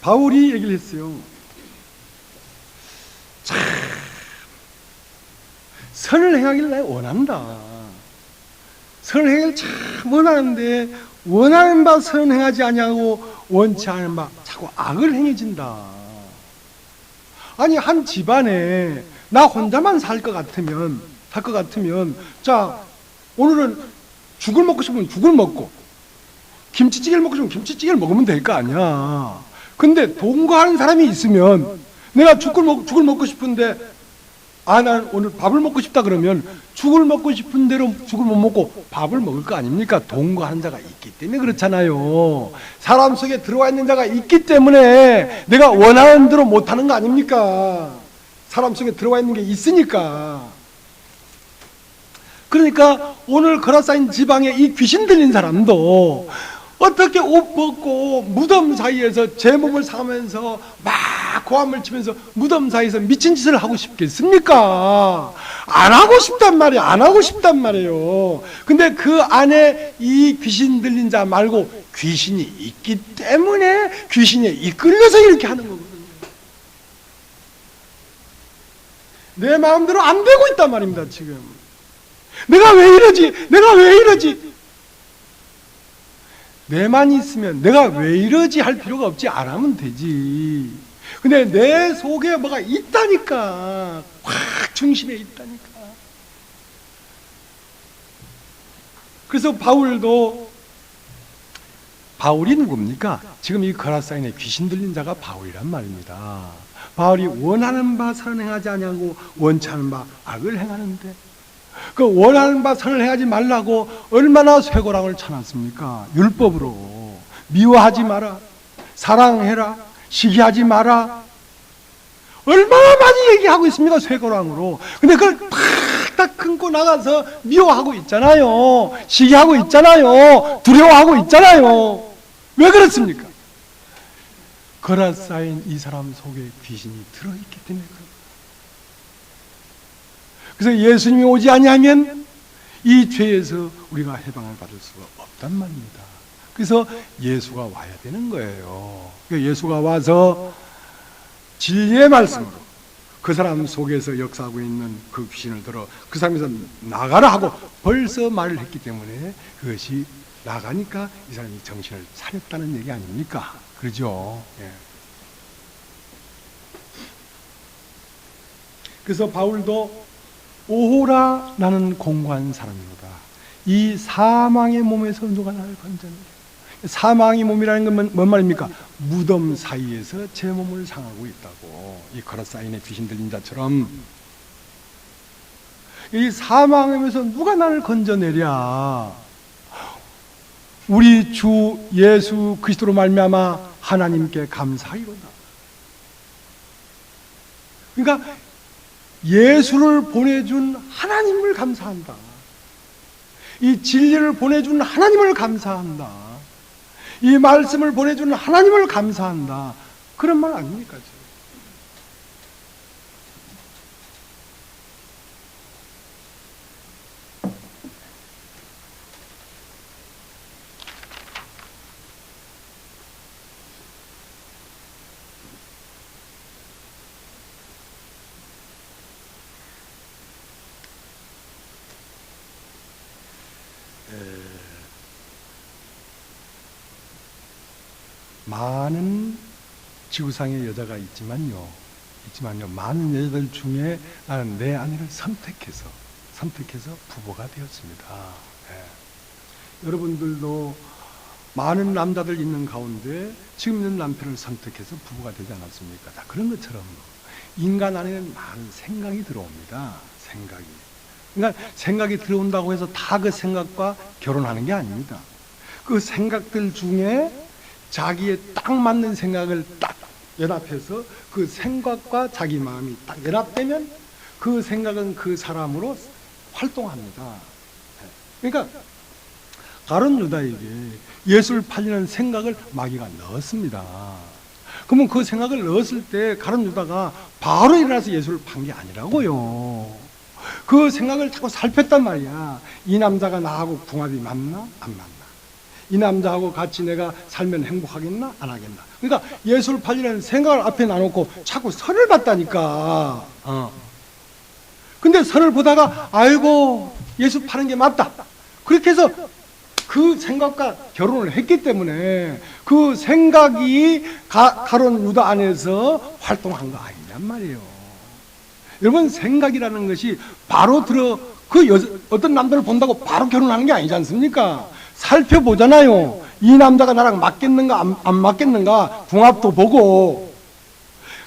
바울이 얘기를 했어요. 참, 선을 행하기를 내가 원한다. 선을 행하기를 참 원하는데 원하는 바 선을 행하지 아니하고 원치 않은 바 자꾸 악을 행해진다. 아니 한 집안에 나 혼자만 살 것 같으면 자 오늘은 죽을 먹고 싶으면 죽을 먹고 김치찌개를 먹고 싶으면 김치찌개를 먹으면 될 거 아니야. 근데 동거하는 사람이 있으면 내가 죽을 먹고 싶은데 난 오늘 밥을 먹고 싶다 그러면 죽을 먹고 싶은 대로 죽을 못 먹고 밥을 먹을 거 아닙니까? 동거하는 자가 있기 때문에 그렇잖아요. 사람 속에 들어와 있는 자가 있기 때문에 내가 원하는 대로 못하는 거 아닙니까? 사람 속에 들어와 있는 게 있으니까. 그러니까 오늘 거라사인 지방에 이 귀신 들린 사람도 어떻게 옷 벗고 무덤 사이에서 제 몸을 상하면서 막 고함을 치면서 무덤 사이에서 미친 짓을 하고 싶겠습니까? 안 하고 싶단 말이에요. 근데 그 안에 이 귀신 들린 자 말고 귀신이 있기 때문에 귀신에 이끌려서 이렇게 하는 거거든요. 내 마음대로 안 되고 있단 말입니다, 지금. 내가 왜 이러지? 내만 있으면 내가 왜 이러지 할 필요가 없지. 안 하면 되지. 근데 내 속에 뭐가 있다니까. 확 중심에 있다니까. 그래서 바울이 누굽니까? 지금 이 거라사인에 귀신 들린 자가 바울이란 말입니다. 바울이 원하는 바 선을 행하지 아니하고 원치 않은 바 악을 행하는데 그 원하는 바 선을 행하지 말라고 얼마나 쇠고랑을 쳐놨습니까? 율법으로 미워하지 마라, 사랑해라, 시기하지 마라. 얼마나 많이 얘기하고 있습니까? 쇠고랑으로. 근데 그걸 탁탁 끊고 나가서 미워하고 있잖아요. 시기하고 있잖아요. 두려워하고 있잖아요. 왜 그렇습니까? 거라사인 이 사람 속에 귀신이 들어있기 때문에 그렇습니다. 그래서 예수님이 오지 아니하면 이 죄에서 우리가 해방을 받을 수가 없단 말입니다. 그래서 예수가 와야 되는 거예요. 예수가 와서 진리의 말씀으로 그 사람 속에서 역사하고 있는 그 귀신을 들어 그 사람에서 나가라 하고 벌써 말을 했기 때문에 그것이 나가니까 이 사람이 정신을 차렸다는 얘기 아닙니까? 그렇죠? 예. 그래서 바울도 오호라 나는 공고한 사람이로다. 이 사망의 몸에서 누가 나를 건져내랴. 사망의 몸이라는 건 뭔 말입니까? 무덤 사이에서 제 몸을 상하고 있다고. 이 거라사인의 귀신 들린 자처럼 이 사망의 몸에서 누가 나를 건져내랴. 우리 주 예수 그리스도로 말미암아 하나님께 감사하리로다. 그러니까 예수를 보내준 하나님을 감사한다. 이 진리를 보내준 하나님을 감사한다. 이 말씀을 보내준 하나님을 감사한다. 그런 말 아닙니까? 많은 지구상에 여자가 있지만요, 많은 여자들 중에 나는 내 아내를 선택해서 부부가 되었습니다. 네. 여러분들도 많은 남자들 있는 가운데 지금 있는 남편을 선택해서 부부가 되지 않았습니까? 다 그런 것처럼 인간 안에는 많은 생각이 들어옵니다. 그러니까 생각이 들어온다고 해서 다 그 생각과 결혼하는 게 아닙니다. 그 생각들 중에 자기의 딱 맞는 생각을 딱 연합해서 그 생각과 자기 마음이 딱 연합되면 그 생각은 그 사람으로 활동합니다. 그러니까 가룟 유다에게 예수를 팔리는 생각을 마귀가 넣었습니다. 그러면 그 생각을 넣었을 때 가룟 유다가 바로 일어나서 예수를 판 게 아니라고요. 그 생각을 자꾸 살폈단 말이야. 이 남자가 나하고 궁합이 맞나? 안 맞나? 이 남자하고 같이 내가 살면 행복하겠나? 안 하겠나? 그러니까 예수를 팔리는 생각을 앞에 놔놓고 자꾸 선을 봤다니까. 근데 선을 보다가 아이고 예수 파는 게 맞다. 그렇게 해서 그 생각과 결혼을 했기 때문에 그 생각이 가룟 유다 안에서 활동한 거 아니냔 말이에요. 여러분, 생각이라는 것이 바로 어떤 남자를 본다고 바로 결혼하는 게 아니지 않습니까? 살펴보잖아요. 이 남자가 나랑 맞겠는가 안 맞겠는가 궁합도 보고.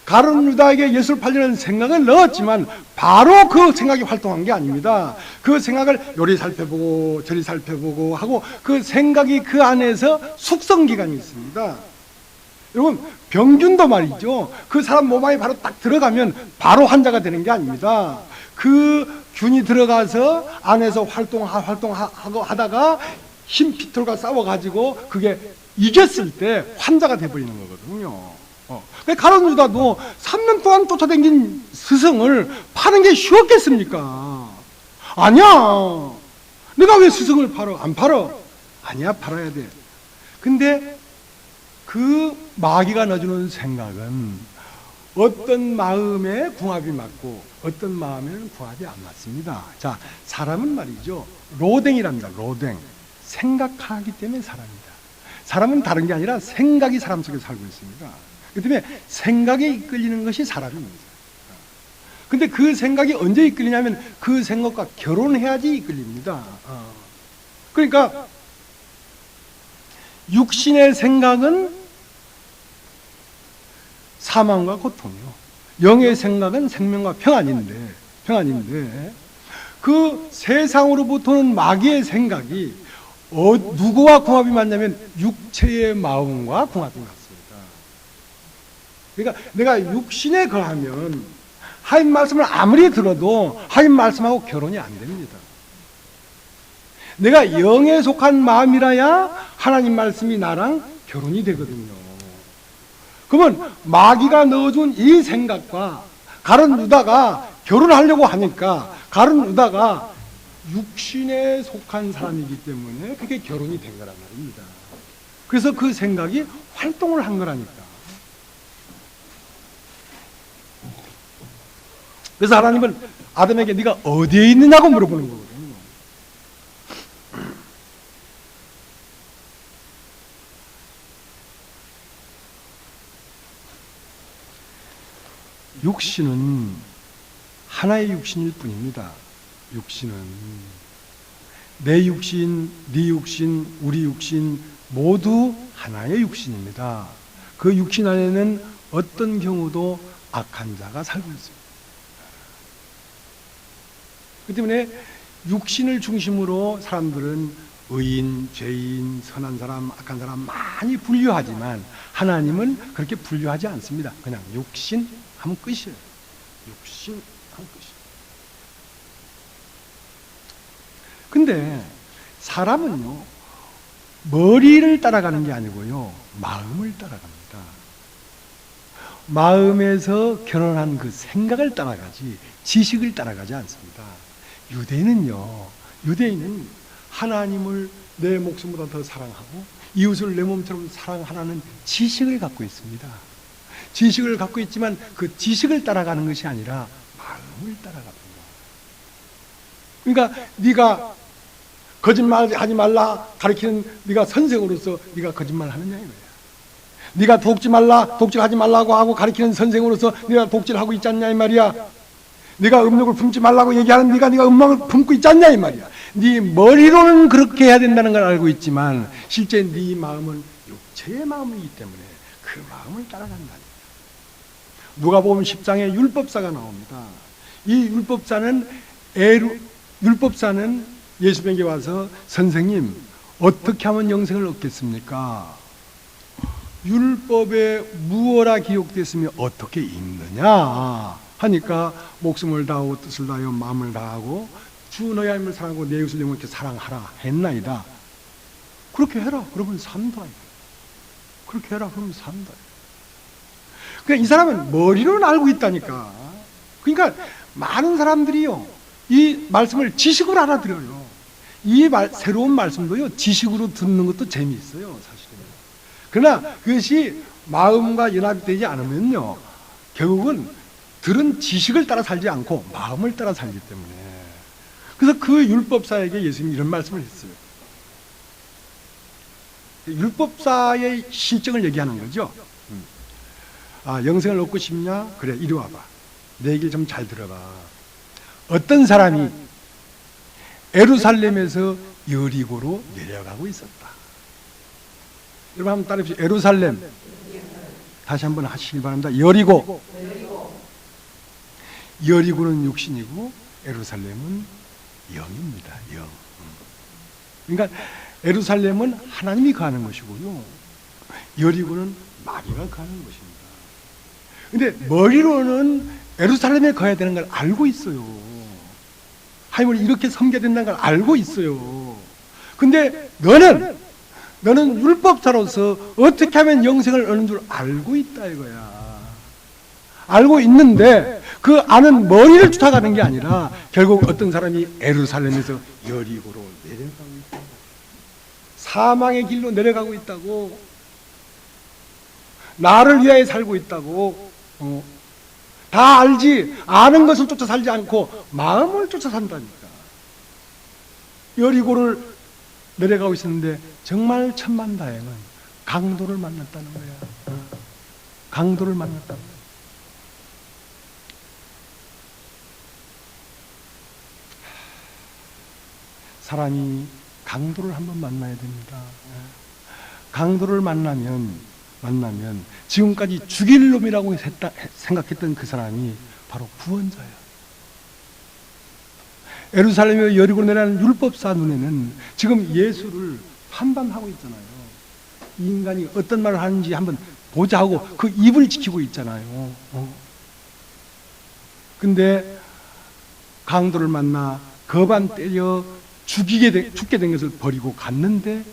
가룟 유다에게 예수를 팔려는 생각을 넣었지만 바로 그 생각이 활동한 게 아닙니다. 그 생각을 요리 살펴보고 저리 살펴보고 하고 그 생각이 그 안에서 숙성 기간이 있습니다. 여러분, 병균도 말이죠. 그 사람 몸 안에 바로 딱 들어가면 바로 환자가 되는 게 아닙니다. 그 균이 들어가서 안에서 활동하고 하다가 흰 피털과 싸워가지고 그게 이겼을 때 환자가 돼버리는 거거든요. 가룟 유다도 3년 동안 쫓아다닌 스승을 파는 게 쉬웠겠습니까? 아니야. 내가 왜 스승을 팔어? 안 팔어. 아니야, 팔아야 돼. 근데 그 마귀가 넣어주는 생각은 어떤 마음에 궁합이 맞고 어떤 마음에는 궁합이 안 맞습니다. 자, 사람은 말이죠, 로댕이랍니다. 로댕. 생각하기 때문에 사람입니다. 사람은 다른 게 아니라 생각이 사람 속에 살고 있습니다. 그렇기 때문에 생각에 이끌리는 것이 사람입니다. 근데 그 생각이 언제 이끌리냐면 그 생각과 결혼해야지 이끌립니다. 그러니까 육신의 생각은 사망과 고통이요, 영의 생각은 생명과 평안인데 그 세상으로부터는 마귀의 생각이 누구와 궁합이 맞냐면 육체의 마음과 궁합이 맞습니다. 그러니까 내가 육신에 거하면 하나님 말씀을 아무리 들어도 하나님 말씀하고 결혼이 안 됩니다. 내가 영에 속한 마음이라야 하나님 말씀이 나랑 결혼이 되거든요. 그러면 마귀가 넣어준 이 생각과 가룟 유다가 결혼하려고 하니까 가룟 유다가 육신에 속한 사람이기 때문에 그게 결혼이 된 거란 말입니다. 그래서 그 생각이 활동을 한 거라니까. 그래서 하나님은 아담에게 네가 어디에 있느냐고 물어보는 거거든요. 육신은 하나의 육신일 뿐입니다. 육신은 내 육신, 네 육신, 우리 육신 모두 하나의 육신입니다. 그 육신 안에는 어떤 경우도 악한 자가 살고 있습니다. 그렇기 때문에 육신을 중심으로 사람들은 의인, 죄인, 선한 사람, 악한 사람 많이 분류하지만 하나님은 그렇게 분류하지 않습니다. 그냥 육신 하면 끝이에요. 육신 하면 끝이에요. 근데 사람은요, 머리를 따라가는 게 아니고요, 마음을 따라갑니다. 마음에서 결혼한 그 생각을 따라가지 지식을 따라가지 않습니다. 유대인은 하나님을 내 목숨보다 더 사랑하고 이웃을 내 몸처럼 사랑하라는 지식을 갖고 있습니다. 지식을 갖고 있지만 그 지식을 따라가는 것이 아니라 마음을 따라갑니다. 그러니까 네가 거짓말하지 말라 가르치는 네가 선생으로서 네가 거짓말 하느냐 이거야. 네가 독질하지 말라고 하고 가르치는 선생으로서 네가 독질하고 있지 않냐 이 말이야. 네가 음욕을 품지 말라고 얘기하는 네가 음욕을 품고 있지 않냐 이 말이야. 네 머리로는 그렇게 해야 된다는 걸 알고 있지만 실제 네 마음은 육체의 마음이기 때문에 그 마음을 따라간다. 누가복음 10장에 율법사가 나옵니다. 이 율법사는 예수님에게 와서 선생님 어떻게 하면 영생을 얻겠습니까? 율법에 무엇라 기록됐으며 어떻게 읽느냐 하니까 목숨을 다하고 뜻을 다하여 마음을 다하고 주 너의 하나님을 사랑하고 내 이웃을 내 몸을 이렇게 사랑하라 했나이다. 그렇게 해라 그러면 산다. 그렇게 해라 그러면 산다. 그러니까 이 사람은 머리로는 알고 있다니까. 그러니까 많은 사람들이요 이 말씀을 지식으로 알아들어요. 이 새로운 말씀도요 지식으로 듣는 것도 재미있어요 사실은. 그러나 그것이 마음과 연합이 되지 않으면요 결국은 들은 지식을 따라 살지 않고 마음을 따라 살기 때문에. 그래서 그 율법사에게 예수님이 이런 말씀을 했어요. 율법사의 실정을 얘기하는 거죠. 영생을 얻고 싶냐? 그래, 이리 와봐. 내 얘기를 좀 잘 들어봐. 어떤 사람이 예루살렘에서 여리고로 내려가고 있었다. 여러분 한번 따라해보시죠. 예루살렘. 다시 한번 하시길 바랍니다. 여리고. 여리고는 육신이고 예루살렘은 영입니다. 영. 그러니까 예루살렘은 하나님이 거하는 것이고요, 여리고는 마귀가 거하는 것입니다. 근데 머리로는 예루살렘에 거해야 되는 걸 알고 있어요. 하나님을 이렇게 섬겨야 된다는 걸 알고 있어요. 근데 너는 율법자로서 어떻게 하면 영생을 얻는 줄 알고 있다 이거야. 알고 있는데 그 아는 머리를 쫓아가는 게 아니라 결국 어떤 사람이 예루살렘에서 여리고로 내려가고 있다. 사망의 길로 내려가고 있다고. 나를 위하여 살고 있다고. 다 알지. 아는 것을 쫓아 살지 않고 마음을 쫓아 산다니까. 여리고를 내려가고 있었는데 정말 천만다행은 강도를 만났다는 거야. 강도를 만났다는 거야. 사람이 강도를 한번 만나야 됩니다. 강도를 만나면 지금까지 죽일 놈이라고 생각했던 그 사람이 바로 구원자야. 예루살렘에 여리고 내려가는 율법사 눈에는 지금 예수를 판단하고 있잖아요. 이 인간이 어떤 말을 하는지 한번 보자 하고 그 입을 지키고 있잖아요. 근데 강도를 만나 거반 때려 죽게 된 것을 버리고 갔는데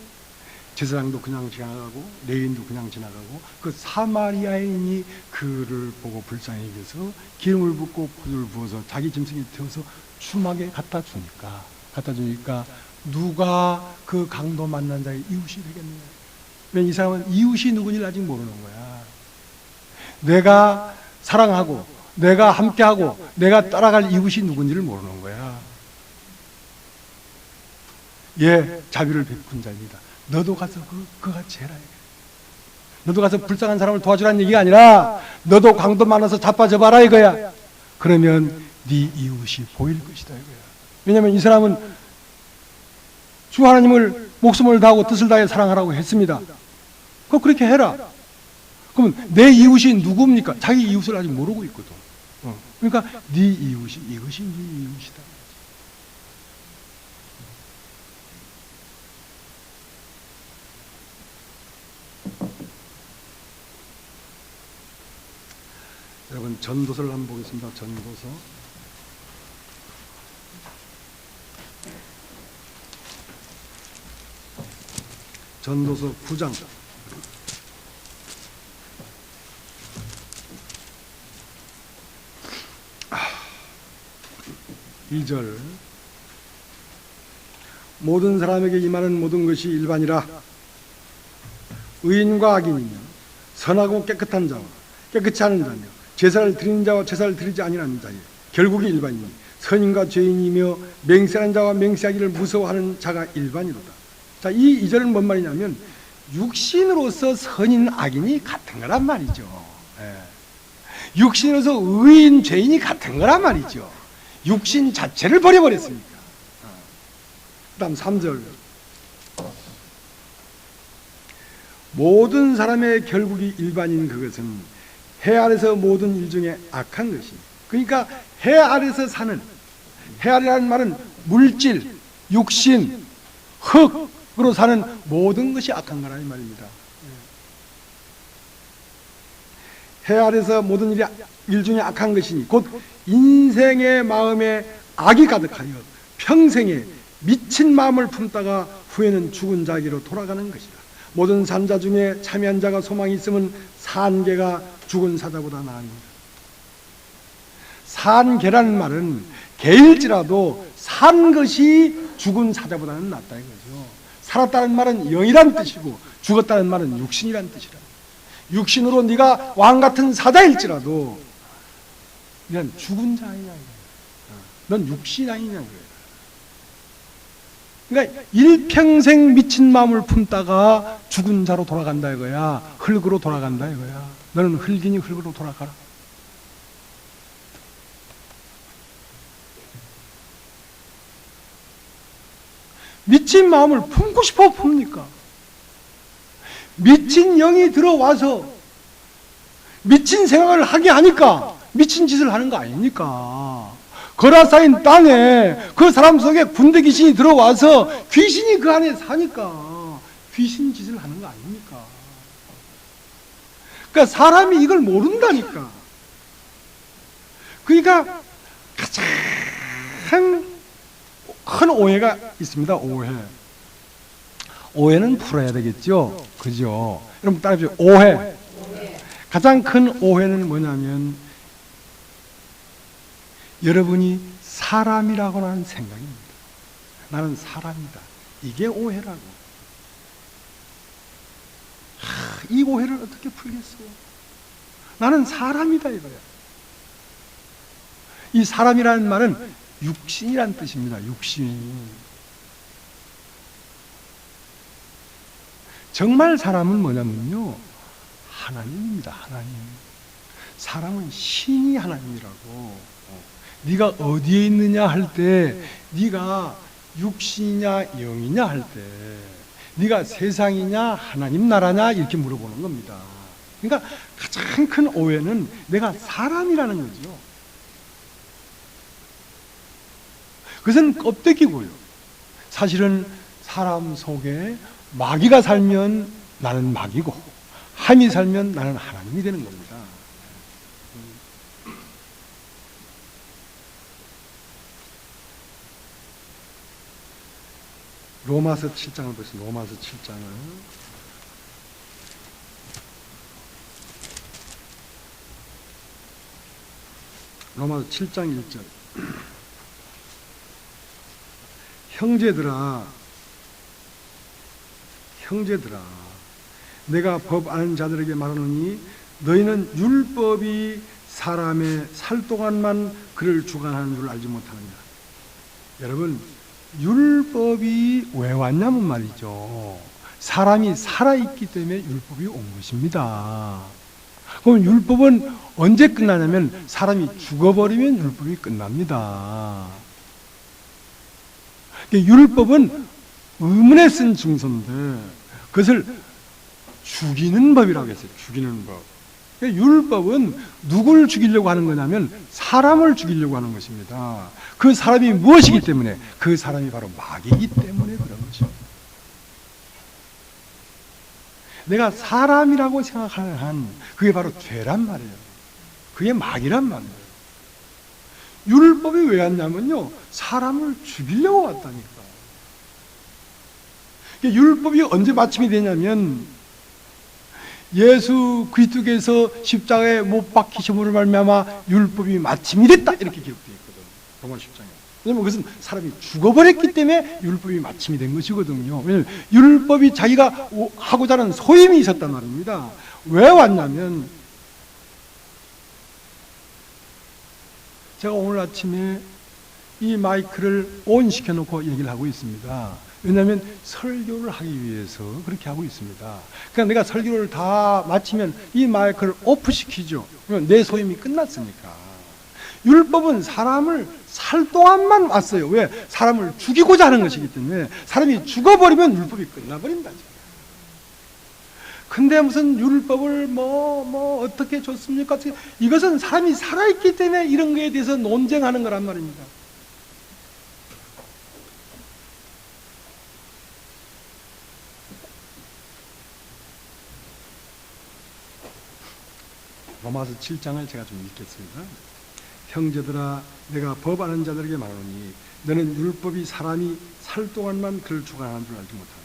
제사장도 그냥 지나가고 레위인도 그냥 지나가고 그 사마리아인이 그를 보고 불쌍히 여겨서 기름을 붓고 붓을 부어서 자기 짐승에 태워서 추막에 갖다 주니까 누가 그 강도 만난 자의 이웃이 되겠느냐. 왜냐면 이 사람은 이웃이 누군지를 아직 모르는 거야. 내가 사랑하고 내가 함께하고 내가 따라갈 이웃이 누군지를 모르는 거야. 예, 자비를 베푼 자입니다. 너도 가서 그거 같이 해라. 너도 가서 불쌍한 사람을 도와주라는 얘기가 아니라 너도 강도 만나서 자빠져봐라 이거야. 그러면 네 이웃이 보일 것이다 이거야. 왜냐하면 이 사람은 주 하나님을 목숨을 다하고 뜻을 다해 사랑하라고 했습니다. 그럼 그렇게 해라. 그러면 내 이웃이 누굽니까? 자기 이웃을 아직 모르고 있거든. 그러니까 네 이웃이 이것이 네 이웃이다. 여러분 전도서를 한번 보겠습니다. 전도서 9장 2절 모든 사람에게 임하는 모든 것이 일반이라. 의인과 악인이며 선하고 깨끗한 자와 깨끗지 않은 자며 제사를 드리는 자와 제사를 드리지 아니하는 자의 결국이 일반이니 선인과 죄인이며 맹세하는 자와 맹세하기를 무서워하는 자가 일반이로다. 자, 이 2절은 뭔 말이냐면 육신으로서 선인 악인이 같은 거란 말이죠. 육신으로서 의인 죄인이 같은 거란 말이죠. 육신 자체를 버려버렸으니까. 그 다음 3절 모든 사람의 결국이 일반인 그것은 해 아래서 모든 일 중에 악한 것이. 그러니까 해 아래서 사는, 해 아래라는 말은 물질, 육신, 흙으로 사는 모든 것이 악한 거라는 말입니다. 해 아래서 모든 일 중에 악한 것이니 곧 인생의 마음에 악이 가득하여 평생에 미친 마음을 품다가 후에는 죽은 자에게로 돌아가는 것이다. 모든 산자 중에 참여한 자가 소망이 있으면 산개가 죽은 사자보다 나으니라. 산개라는 말은 개일지라도 산 것이 죽은 사자보다는 낫다 이거죠. 살았다는 말은 영이란 뜻이고 죽었다는 말은 육신이란 뜻이라. 육신으로 네가 왕같은 사자일지라도 넌 죽은 자 아니냐 이거야. 넌 육신 아니냐 이거야. 그러니까 일평생 미친 마음을 품다가 죽은 자로 돌아간다 이거야. 흙으로 돌아간다 이거야. 너는 흙이니 흙으로 돌아가라. 미친 마음을 품고 싶어 풉니까? 미친 영이 들어와서 미친 생각을 하게 하니까 미친 짓을 하는 거 아닙니까? 거라사인 땅에 그 사람 속에 군대 귀신이 들어와서 귀신이 그 안에 사니까 귀신 짓을 하는 거 아닙니까? 그러니까 사람이 이걸 모른다니까. 그러니까 가장 큰 오해가 있습니다. 오해는 풀어야 되겠죠. 그죠? 여러분 따라해보세요. 오해. 가장 큰 오해는 뭐냐면 여러분이 사람이라고 하는 생각입니다. 나는 사람이다. 이게 오해라고. 이 오해를 어떻게 풀겠어요? 나는 사람이다 이거야. 이 사람이라는 말은 육신이란 뜻입니다. 육신. 정말 사람은 뭐냐면요, 하나님입니다. 하나님. 사람은 신이 하나님이라고. 네가 어디에 있느냐 할 때, 네가 육신이냐 영이냐 할 때, 네가 세상이냐 하나님 나라냐 이렇게 물어보는 겁니다. 그러니까 가장 큰 오해는 내가 사람이라는 거죠. 그것은 껍데기고요. 사실은 사람 속에 마귀가 살면 나는 마귀고 하나님이 살면 나는 하나님이 되는 겁니다. 로마서 7장을 보겠습니다. 로마서 7장을. 로마서 7장 1절. 형제들아, 내가 법 아는 자들에게 말하노니 너희는 율법이 사람의 살 동안만 그를 주관하는 줄 알지 못하느냐. 여러분, 율법이 왜 왔냐면 말이죠, 사람이 살아있기 때문에 율법이 온 것입니다. 그럼 율법은 언제 끝나냐면 사람이 죽어버리면 율법이 끝납니다. 율법은 의문에 쓴 증서인데 그것을 죽이는 법이라고 했어요. 죽이는 법. 율법은 누구를 죽이려고 하는 거냐면 사람을 죽이려고 하는 것입니다. 그 사람이 무엇이기 때문에? 그 사람이 바로 마귀이기 때문에 그런 것입니다. 내가 사람이라고 생각하는 한 그게 바로 죄란 말이에요. 그게 마귀란 말이에요. 율법이 왜 왔냐면요, 사람을 죽이려고 왔다니까. 율법이 언제 마침이 되냐면 예수 그리스도께서 십자가에 못 박히심으로 말미암아 율법이 마침이 됐다 이렇게 기록되어 있거든, 로마 10장에. 왜냐면 그것은 사람이 죽어버렸기 때문에 율법이 마침이 된 것이거든요. 왜냐면 율법이 자기가 하고자 하는 소임이 있었단 말입니다. 왜 왔냐면 제가 오늘 아침에 이 마이크를 온 시켜놓고 얘기를 하고 있습니다. 왜냐하면 설교를 하기 위해서 그렇게 하고 있습니다. 그러니까 내가 설교를 다 마치면 이 마이크를 오프시키죠. 그러면 내 소임이 끝났으니까. 율법은 사람을 살 동안만 왔어요. 왜? 사람을 죽이고자 하는 것이기 때문에. 사람이 죽어버리면 율법이 끝나버린다. 근데 무슨 율법을 어떻게 줬습니까? 이것은 사람이 살아있기 때문에 이런 거에 대해서 논쟁하는 거란 말입니다. 로마서 7장을 제가 좀 읽겠습니다. 형제들아, 내가 법 아는 자들에게 말하노니 너는 율법이 사람이 살 동안만 그를 주관하는 줄 알지 못하느냐.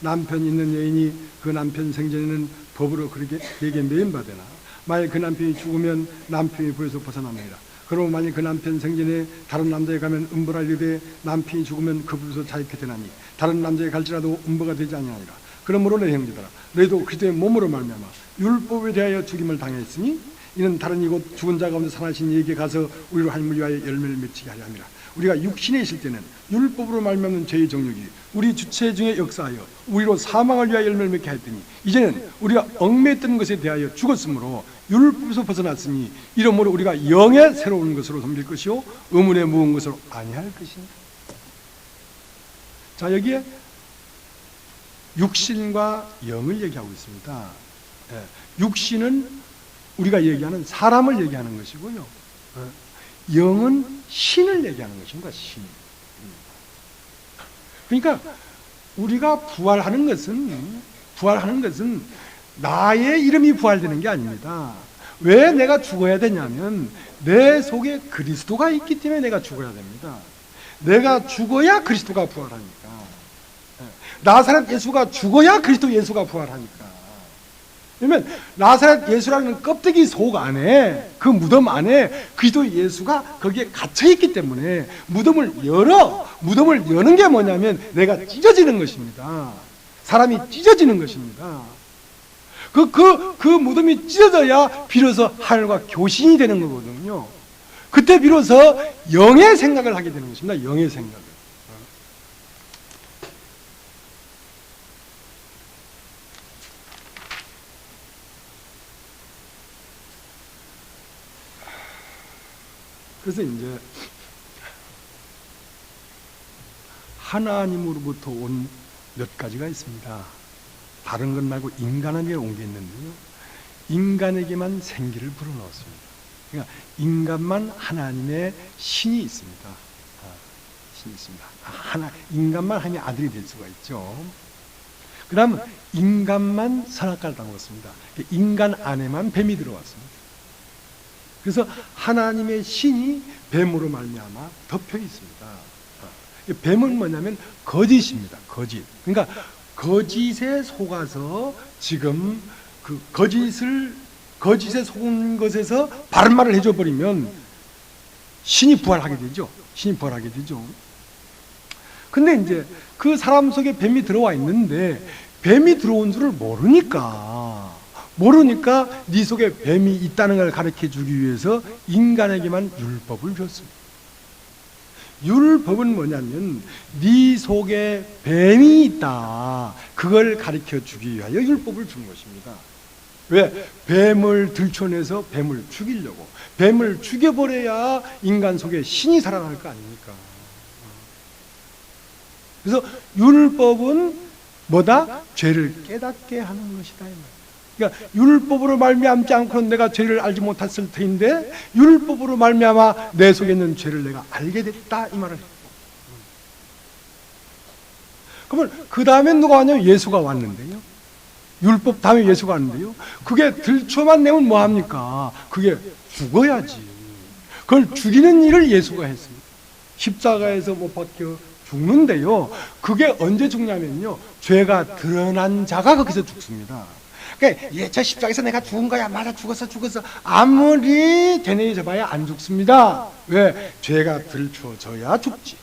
남편 있는 여인이 그 남편 생전에는 법으로 그에게 매인받으나 만일 그 남편이 죽으면 남편이 부에서 벗어납니다. 그러면 만일 그 남편 생전에 다른 남자에 가면 음부할 일에 남편이 죽으면 그 부에서 자유케 되나니 다른 남자에 갈지라도 음부가 되지 아니하니라. 그러므로 내 형제들아, 너희도 그리스도의 몸으로 말미암아 율법에 대하여 죽임을 당했으니 이는 다른 이곳 죽은 자 가운데 살아나신 이에게 가서 우리로 하나님을 위하여 열매를 맺히게 하려 함이라. 우리가 육신에 있을 때는 율법으로 말미암는 죄의 정욕이 우리 주체 중에 역사하여 우리로 사망을 위하여 열매를 맺게 하였더니 이제는 우리가 얽매였던 것에 대하여 죽었으므로 율법에서 벗어났으니 이러므로 우리가 영의 새로운 것으로 섬길 것이요 의문에 무은 것으로 아니할 것이니. 자, 여기에 육신과 영을 얘기하고 있습니다. 육신은 우리가 얘기하는 사람을 얘기하는 것이고요, 영은 신을 얘기하는 것입니다. 신. 그러니까 우리가 부활하는 것은 나의 이름이 부활되는 게 아닙니다. 왜 내가 죽어야 되냐면 내 속에 그리스도가 있기 때문에 내가 죽어야 됩니다. 내가 죽어야 그리스도가 부활하니까. 나사렛 예수가 죽어야 그리스도 예수가 부활하니까. 그러면 나사렛 예수라는 껍데기 속 안에, 그 무덤 안에 그리스도 예수가 거기에 갇혀 있기 때문에 무덤을 여는 게 뭐냐면 내가 찢어지는 것입니다. 사람이 찢어지는 것입니다. 그 무덤이 찢어져야 비로소 하늘과 교신이 되는 거거든요. 그때 비로소 영의 생각을 하게 되는 것입니다. 영의 생각을. 그래서 이제 하나님으로부터 온 몇 가지가 있습니다. 다른 것 말고 인간에게 온 게 있는데요, 인간에게만 생기를 불어넣었습니다. 그러니까 인간만 하나님의 신이 있습니다. 신이 있습니다. 인간만 하나님의 아들이 될 수가 있죠. 그 다음 인간만 선악과를 따먹었습니다. 인간 안에만 뱀이 들어왔습니다. 그래서 하나님의 신이 뱀으로 말미암아 덮여 있습니다. 뱀은 뭐냐면 거짓입니다. 거짓. 그러니까 거짓에 속아서 지금 그 거짓에 속은 것에서 바른 말을 해줘 버리면 신이 부활하게 되죠. 신이 부활하게 되죠. 근데 이제 그 사람 속에 뱀이 들어와 있는데 뱀이 들어온 줄을 모르니까 네 속에 뱀이 있다는 걸 가르쳐 주기 위해서 인간에게만 율법을 줬습니다. 율법은 뭐냐면 네 속에 뱀이 있다, 그걸 가르쳐 주기 위하여 율법을 준 것입니다. 왜? 뱀을 들춰내서 뱀을 죽이려고. 뱀을 죽여버려야 인간 속에 신이 살아날 거 아닙니까? 그래서 율법은 뭐다? 죄를 깨닫게 하는 것이다. 그러니까 율법으로 말미암지 않고는 내가 죄를 알지 못했을 터인데 율법으로 말미암아 내 속에 있는 죄를 내가 알게 됐다, 이 말을 했고. 그러면 그 다음에 누가 왔냐면 예수가 왔는데요, 율법 다음에 예수가 왔는데요, 그게 들춰만 내면 뭐합니까? 그게 죽어야지. 그걸 죽이는 일을 예수가 했습니다. 십자가에서 못 박혀 죽는데요, 그게 언제 죽냐면요, 죄가 드러난 자가 거기서 죽습니다. 그러니까 저 십자가에서 내가 죽은 거야, 맞아, 죽었어. 아무리 되뇌어 봐야 안 죽습니다. 왜? 죄가 들춰져야 죽지.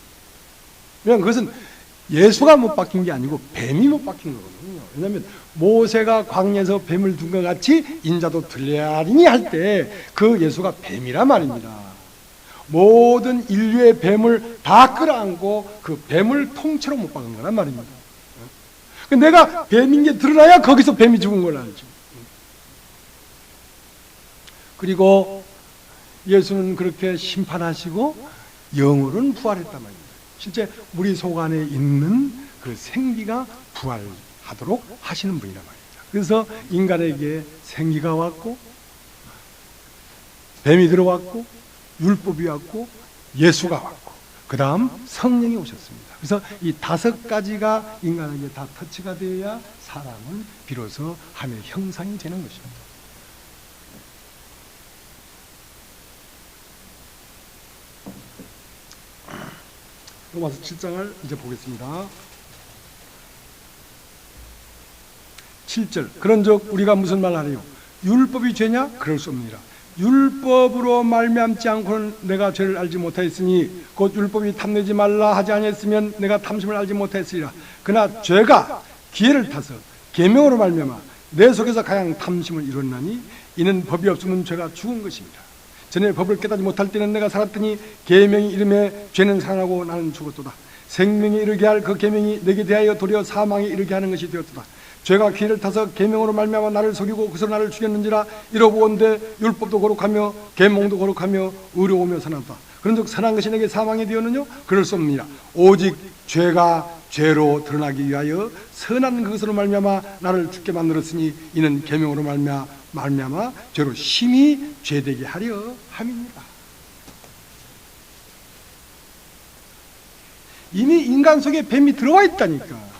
왜냐하면 그것은 예수가 못 박힌 게 아니고 뱀이 못 박힌 거거든요. 왜냐하면 모세가 광야에서 뱀을 둔 것 같이 인자도 들려야 하리니 할 때 그 예수가 뱀이란 말입니다. 모든 인류의 뱀을 다 끌어안고 그 뱀을 통째로 못 박은 거란 말입니다. 내가 뱀인 게 드러나야 거기서 뱀이 죽은 걸 알죠. 그리고 예수는 그렇게 심판하시고 영으로는 부활했단 말입니다. 실제 우리 속 안에 있는 그 생기가 부활하도록 하시는 분이란 말입니다. 그래서 인간에게 생기가 왔고 뱀이 들어왔고 율법이 왔고 예수가 왔고 그 다음 성령이 오셨습니다. 그래서 이 5가지가 인간에게 다 터치가 되어야 사람은 비로소 하나님의 형상이 되는 것입니다. 로마서 7장을 이제 보겠습니다. 7절. 그런즉 우리가 무슨 말 하리요? 율법이 죄냐? 그럴 수 없느니라. 율법으로 말미암지 않고는 내가 죄를 알지 못하였으니 곧 율법이 탐내지 말라 하지 아니했으면 내가 탐심을 알지 못하였으리라. 그러나 죄가 기회를 타서 계명으로 말미암아 내 속에서 가장 탐심을 이뤘나니 이는 법이 없으면 죄가 죽은 것입니다. 전에 법을 깨닫지 못할 때는 내가 살았더니 계명이 이름에 죄는 살아나고 나는 죽었도다. 생명에 이르게 할 그 계명이 내게 대하여 도리어 사망에 이르게 하는 것이 되었도다. 죄가 기회를 타서 계명으로 말미암아 나를 속이고 그것으로 나를 죽였는지라. 이러고온데 율법도 거룩하며 계명도 거룩하며 의로우며 선하다. 그런즉 선한 것이 내게 사망이 되었느냐? 그럴 수 없느니라. 오직 죄가 죄로 드러나기 위하여 선한 그것으로 말미암아 나를 죽게 만들었으니 이는 계명으로 말미암아 죄로 심히 죄되게 하려 함이니라. 이미 인간 속에 뱀이 들어와 있다니까.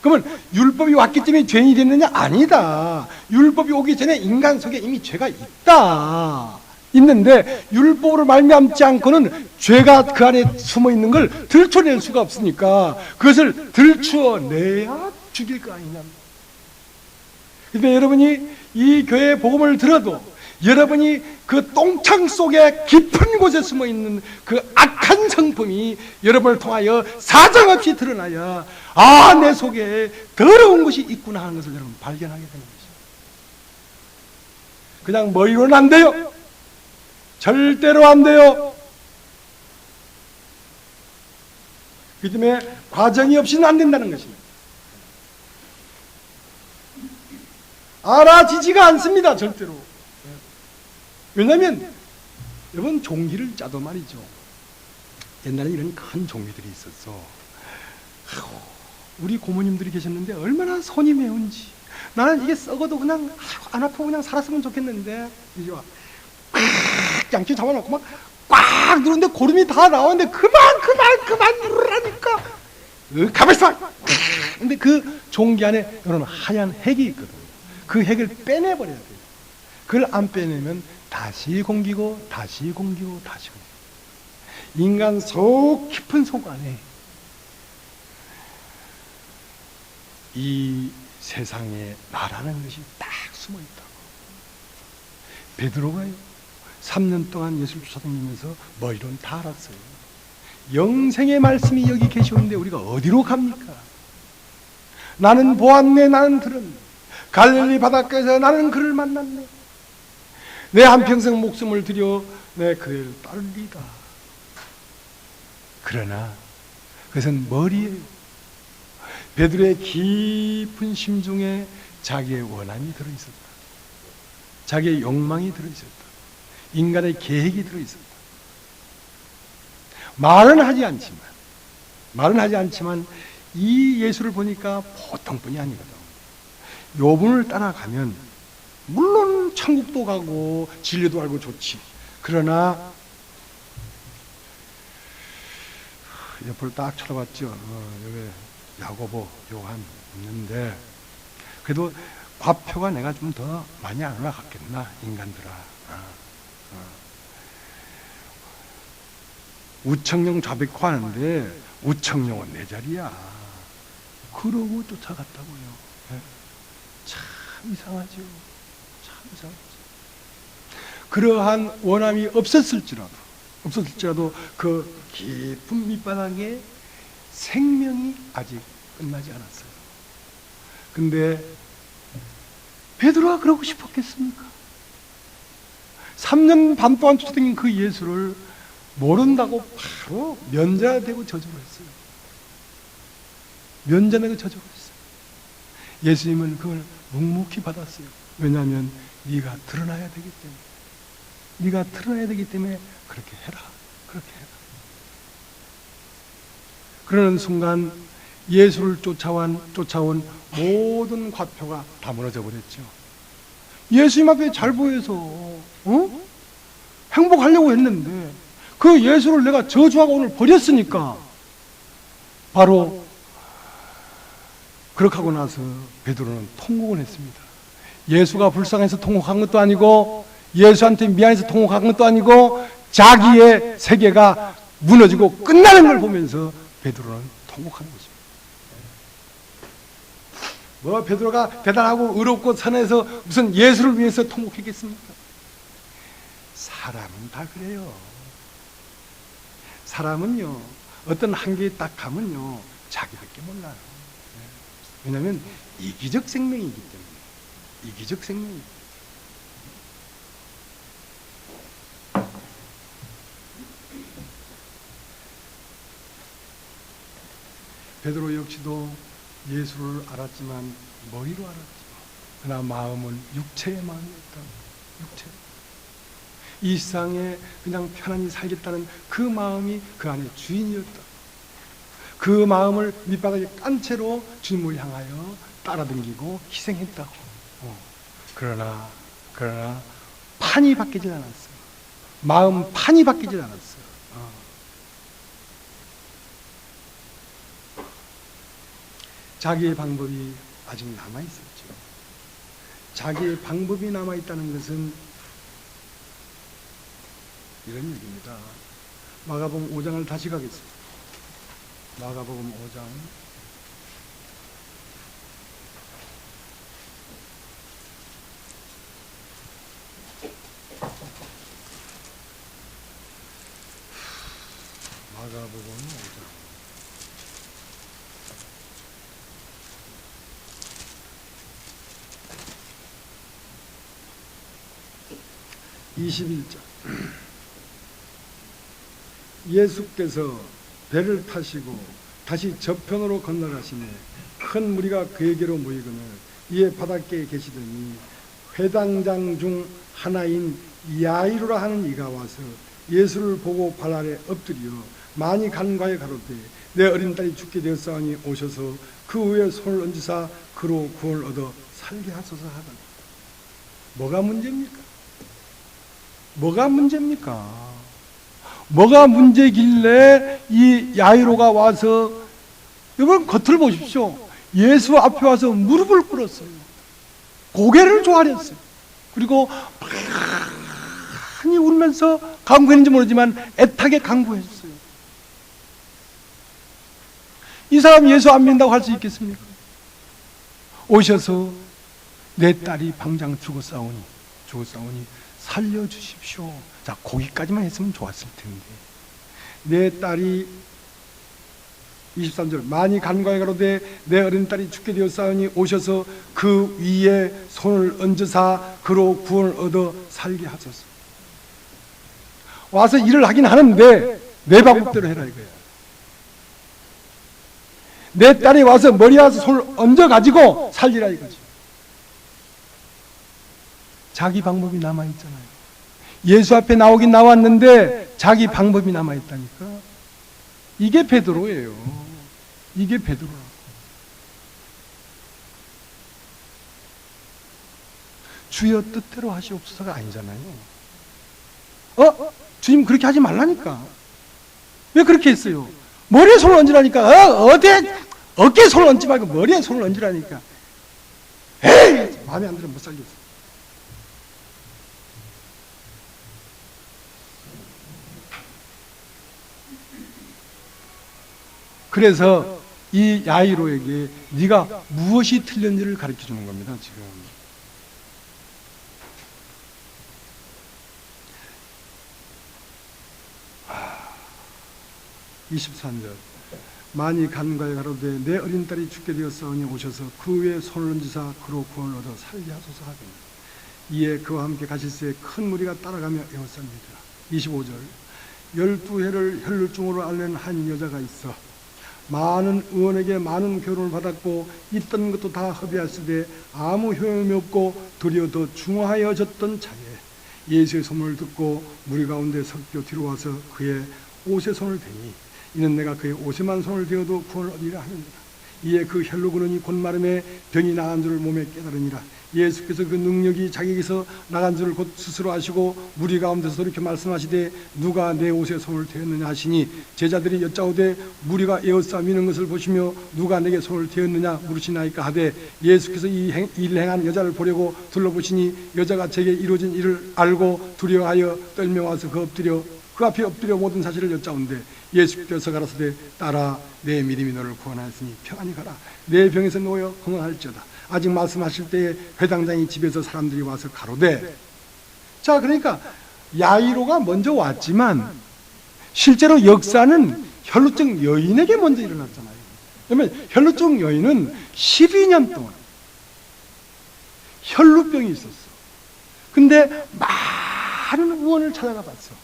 그러면 율법이 왔기 때문에 죄인이 됐느냐? 아니다. 율법이 오기 전에 인간 속에 이미 죄가 있는데 율법으로 말미암지 않고는 죄가 그 안에 숨어 있는 걸 들춰낼 수가 없으니까 그것을 들추어내야 죽일 거 아니냐. 그런데 여러분이 이 교회의 복음을 들어도 여러분이 그 똥창 속에 깊은 곳에 숨어 있는 그 악한 성품이 여러분을 통하여 사정없이 드러나야 내 속에 더러운 것이 있구나 하는 것을 여러분 발견하게 되는 것입니다. 그냥 머리로는 안 돼요. 절대로 안 돼요. 그 때문에 과정이 없이는 안 된다는 것입니다. 알아지지가 않습니다. 절대로. 왜냐하면 여러분 종기를 짜도 말이죠. 옛날에 이런 큰 종기들이 있었어. 우리 고모님들이 계셨는데 얼마나 손이 매운지. 나는 이게 썩어도 그냥 안 아프고 그냥 살았으면 좋겠는데 이제 와 양치 잡아놓고 막 꽉 누르는데 고름이 다 나오는데 그만 누르라니까. 가만히 있어. 근데 그 종기 안에 이런 하얀 핵이 있거든. 그 핵을 빼내버려야 돼요. 그걸 안 빼내면 다시 공기고 다시 공기고 다시 공기고. 인간 속 깊은 속 안에 이 세상에 나라는 것이 딱 숨어 있다고. 베드로가요 3년 동안 예수를 쫓아다니면서 머리로는 다 알았어요. 영생의 말씀이 여기 계시는데 우리가 어디로 갑니까? 나는 보았네, 나는 들었네. 갈릴리 바닷가에서 나는 그를 만났네. 내 한평생 목숨을 들여 내 그를 따르리다. 그러나 그것은 머리예요. 베드로의 깊은 심중에 자기의 원함이 들어있었다. 자기의 욕망이 들어있었다. 인간의 계획이 들어있었다. 말은 하지 않지만 이 예수를 보니까 보통 분이 아니거든. 요분을 따라가면 물론 천국도 가고 진리도 알고 좋지. 그러나 옆을 딱 쳐다봤죠. 여기 야고보, 요한 있는데 그래도 과표가 내가 좀 더 많이 안 올라갔겠나 인간들아. 우청령 좌백호 하는데 우청령은 내 자리야. 그러고 쫓아갔다고요. 참 이상하죠. 참 이상하죠. 그러한 원함이 없었을지라도 그 깊은 밑바닥에 생명이 아직 끝나지 않았어요. 근데 베드로가 그러고 싶었겠습니까? 3년 반 동안 쫓아다닌 그 예수를 모른다고 바로 면제되고 저주를 했어요. 면제되고 저주를 했어요. 예수님은 그걸 묵묵히 받았어요. 왜냐하면 네가 드러나야 되기 때문에. 네가 드러나야 되기 때문에 그렇게 해라. 그렇게 해라. 그러는 순간 예수를 쫓아온 모든 과표가 다 무너져 버렸죠. 예수님 앞에 잘 보여서 행복하려고 했는데 그 예수를 내가 저주하고 오늘 버렸으니까 바로 그렇게 하고 나서 베드로는 통곡을 했습니다. 예수가 불쌍해서 통곡한 것도 아니고 예수한테 미안해서 통곡한 것도 아니고 자기의 세계가 무너지고 끝나는 걸 보면서 베드로는 통곡한 것입니다. 뭐 베드로가 대단하고 의롭고 선해서 무슨 예수를 위해서 통곡했겠습니까? 사람은 다 그래요. 사람은요 어떤 한계에 딱 가면요 자기밖에 몰라요. 왜냐하면 이기적 생명이기 때문에. 이기적 생명입니다. 베드로 역시도 예수를 알았지만 머리로 알았죠. 그러나 마음은 육체의 마음이었다. 육체. 이 세상에 그냥 편안히 살겠다는 그 마음이 그 안에 주인이었다. 그 마음을 밑바닥에 깐 채로 주님을 향하여 따라다니고 희생했다고. 그러나 판이 바뀌질 않았어요. 마음 판이 바뀌질 않았어요. 자기의 방법이 아직 남아있었죠. 자기의 방법이 남아있다는 것은 이런 얘기입니다. 마가복음 5장을 다시 가겠습니다. 마가복음 5장 21절. 예수께서 배를 타시고 다시 저편으로 건너가시니 큰 무리가 그에게로 모이거늘 이에 바닷가에 계시더니 회당장 중 하나인 야이로라 하는 이가 와서 예수를 보고 발 아래 엎드려 많이 간과해 가로되 내 어린 딸이 죽게 되었사오니 오셔서 그 위에 손을 얹으사 그로 구원을 얻어 살게 하소서 하더니. 뭐가 문제입니까? 뭐가 문제입니까? 뭐가 문제길래 이 야이로가 와서, 여러분 겉을 보십시오. 예수 앞에 와서 무릎을 꿇었어요. 고개를 조아렸어요. 그리고 많이 울면서 간구했는지 모르지만 애타게 간구했어요. 이 사람 예수 안 믿는다고 할 수 있겠습니까? 오셔서 내 딸이 방장 죽었사오니 살려주십시오. 자, 거기까지만 했으면 좋았을 텐데. 내 딸이 23절 많이 간과해 가로되 내 어린 딸이 죽게 되었사오니 오셔서 그 위에 손을 얹으사 그로 구원을 얻어 살게 하소서. 와서 일을 하긴 하는데 내 방법대로 해라 이거야. 내 딸이 와서 머리에 와서 손을 얹어가지고 살리라 이거지. 자기 방법이 남아있잖아요. 예수 앞에 나오긴 나왔는데 자기 방법이 남아있다니까. 이게 베드로예요. 이게 베드로. 주여 뜻대로 하시옵소서가 아니잖아요. 주님 그렇게 하지 말라니까. 왜 그렇게 했어요? 머리에 손을 얹으라니까. 어깨에 손을 얹지 말고 머리에 손을 얹으라니까. 에이! 마음에 안 들어 못 살겠어. 그래서 이 야이로에게 네가 무엇이 틀렸는지를 가르쳐 주는 겁니다. 지금 23절 많이 간과해 가로되 내 어린 딸이 죽게 되었사오니 오셔서 그 위에 손을 얹으사 그로 구원을 얻어 살게 하소서 하더니 이에 그와 함께 가실새 큰 무리가 따라가며 에워쌉니다. 25절 12해를 혈루증으로 앓는 한 여자가 있어 많은 의원에게 많은 교훈을 받았고 있던 것도 다 허비하시되 아무 효용이 없고 도리어 더 중하여졌던 차에 예수의 소문을 듣고 무리 가운데 섞여 뒤로 와서 그의 옷에 손을 대니 이는 내가 그의 옷에만 손을 대어도 구원을 얻으리라 하느니라. 이에 그 혈로 그러니 곧 마름에 병이 나간 줄을 몸에 깨달으니라. 예수께서 그 능력이 자기에게서 나간 줄을 곧 스스로 아시고 무리 가운데서 이렇게 말씀하시되 누가 내 옷에 손을 대었느냐 하시니 제자들이 여짜오되 무리가 에워싸미는 것을 보시며 누가 내게 손을 대었느냐 물으시나이까 하되 예수께서 이 일을 행한 여자를 보려고 둘러보시니 여자가 제게 이루어진 일을 알고 두려워하여 떨며 와서 그 앞에 엎드려 모든 사실을 여짜온대 예수께서 가라사대 딸아 내 믿음이 너를 구원하였으니 평안히 가라 내 병에서 놓여 건강할지어다. 아직 말씀하실 때에 회당장이 집에서 사람들이 와서 가로되. 자, 그러니까 야이로가 먼저 왔지만 실제로 역사는 혈루증 여인에게 먼저 일어났잖아요. 그러면 혈루증 여인은 12년 동안 혈루병이 있었어. 근데 많은 의원을 찾아가 봤어.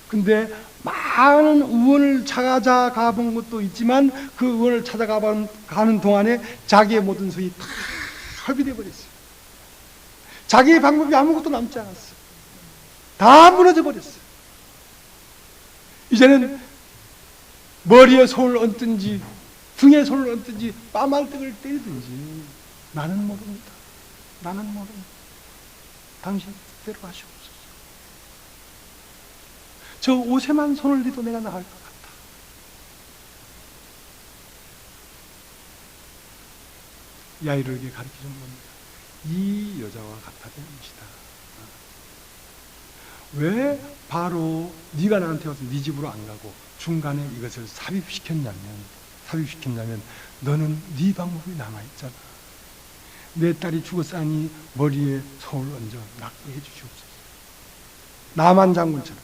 근데 많은 의원을 찾아가 본 것도 있지만 그 의원을 찾아가 가는 동안에 자기의 모든 소위 다 허비돼 버렸어요. 자기의 방법이 아무것도 남지 않았어. 다 무너져 버렸어. 이제는 머리에 손을 얹든지 등에 손을 얹든지 빠말등을 때리든지 나는 모릅니다. 나는 모릅니다. 당신 뜻대로 하시옵소서. 저 옷에만 손을 대도 내가 나을 것 같다. 야이로에게 가르쳐준 겁니다. 이 여자와 같아 되는 것이다. 왜 바로 네가 나한테 와서 네 집으로 안 가고 중간에 이것을 삽입시켰냐면 너는 네 방법이 남아있잖아. 내 딸이 죽었으니 머리에 손을 얹어 낫게 해주시옵소서. 나만 장군처럼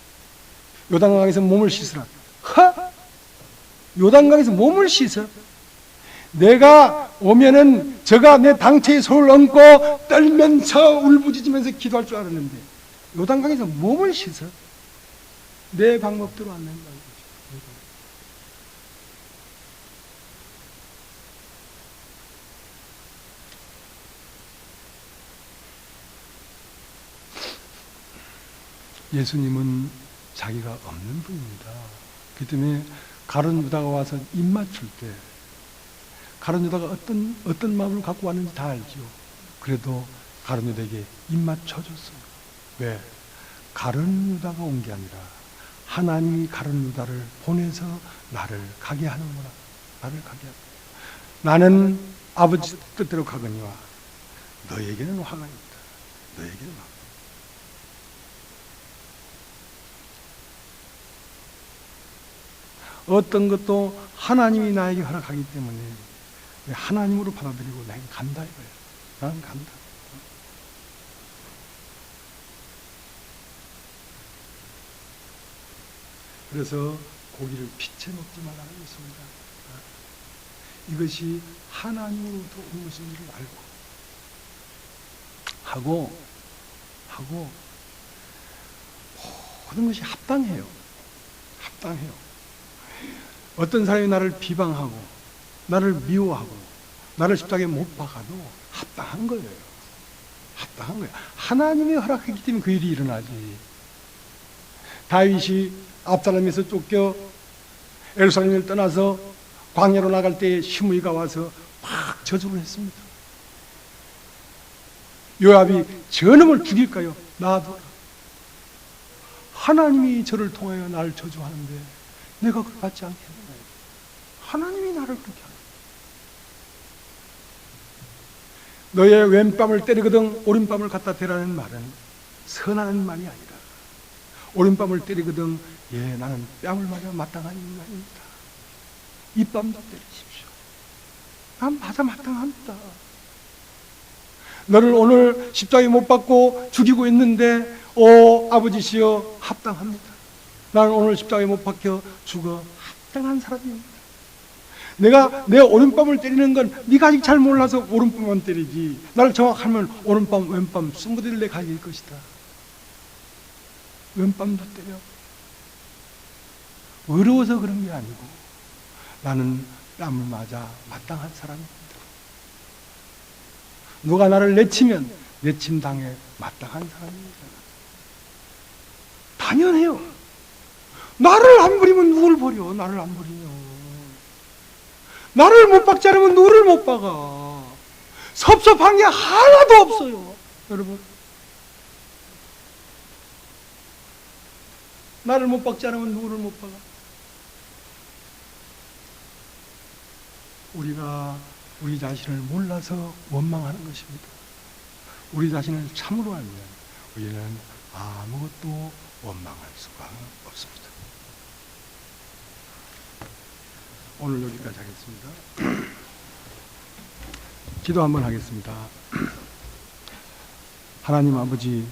요단강에서 몸을 씻으라. 요단강에서 몸을 씻어? 내가 오면은 저가 내 당체에 손을 얹고 떨면서 울부짖으면서 기도할 줄 알았는데 요단강에서 몸을 씻어? 내 방법대로 안 된다는 거죠. 예수님은 자기가 없는 분입니다. 그 때문에 가룟 유다가 와서 입 맞출 때 가룟 유다가 어떤 마음을 갖고 왔는지 다 알죠. 그래도 가룟 유다에게 입 맞춰줬어요. 왜? 가룟 유다가 온 게 아니라 하나님이 가룟 유다를 보내서 나를 가게 하는구나. 나를 가게 하는. 나는 아버지 뜻대로 가거니와 너에게는 화가 있다. 너에게는 화가. 어떤 것도 하나님이 나에게 허락하기 때문에 하나님으로 받아들이고 나는 간다 이거예요. 나는 간다. 그래서 고기를 피채 먹지 말라는 것입니다. 이것이 하나님으로부터 온 것인 줄 알고 하고 모든 것이 합당해요. 어떤 사람이 나를 비방하고 나를 미워하고 나를 십자가에 못 박아도 합당한 거예요. 하나님이 허락했기 때문에 그 일이 일어나지. 다윗이 압살롬에서 쫓겨 예루살렘을 떠나서 광야로 나갈 때에 시므이가 와서 막 저주를 했습니다. 요압이 저놈을 죽일까요? 놔둬라. 하나님이 저를 통하여 나를 저주하는데 내가 그걸 받지 않겠느냐. 하나님이 나를 그렇게 하는. 너의 왼뺨을 때리거든 오른뺨을 갖다 대라는 말은 선하는 말이 아니라 오른뺨을 때리거든 나는 뺨을 맞아 마땅한 인간입니다. 이 뺨도 때리십시오. 난 맞아 마땅합니다. 너를 오늘 십자가에 못 박고 죽이고 있는데 아버지시여 합당합니다. 나는 오늘 십자가에 못 박혀 죽어 합당한 사람입니다. 내가 내 오른뺨을 때리는 건 네가 아직 잘 몰라서 오른뺨만 때리지. 나를 정확하면 오른뺨 왼뺨 승부들 내 가질 것이다. 왼뺨도 때려. 어려워서 그런 게 아니고 나는 뺨을 맞아 마땅한 사람입니다. 누가 나를 내치면 내침당해 마땅한 사람입니다. 당연해요. 나를 안 버리면 누굴 버려? 나를 안 버리면. 나를 못 박지 않으면 누구를 못 박아. 섭섭한 게 하나도 없어요. 여러분. 나를 못 박지 않으면 누구를 못 박아. 우리가 우리 자신을 몰라서 원망하는 것입니다. 우리 자신을 참으로 알면 우리는 아무것도 원망할 수가 없습니다. 오늘 여기까지 하겠습니다. 기도 한번 하겠습니다. 하나님 아버지,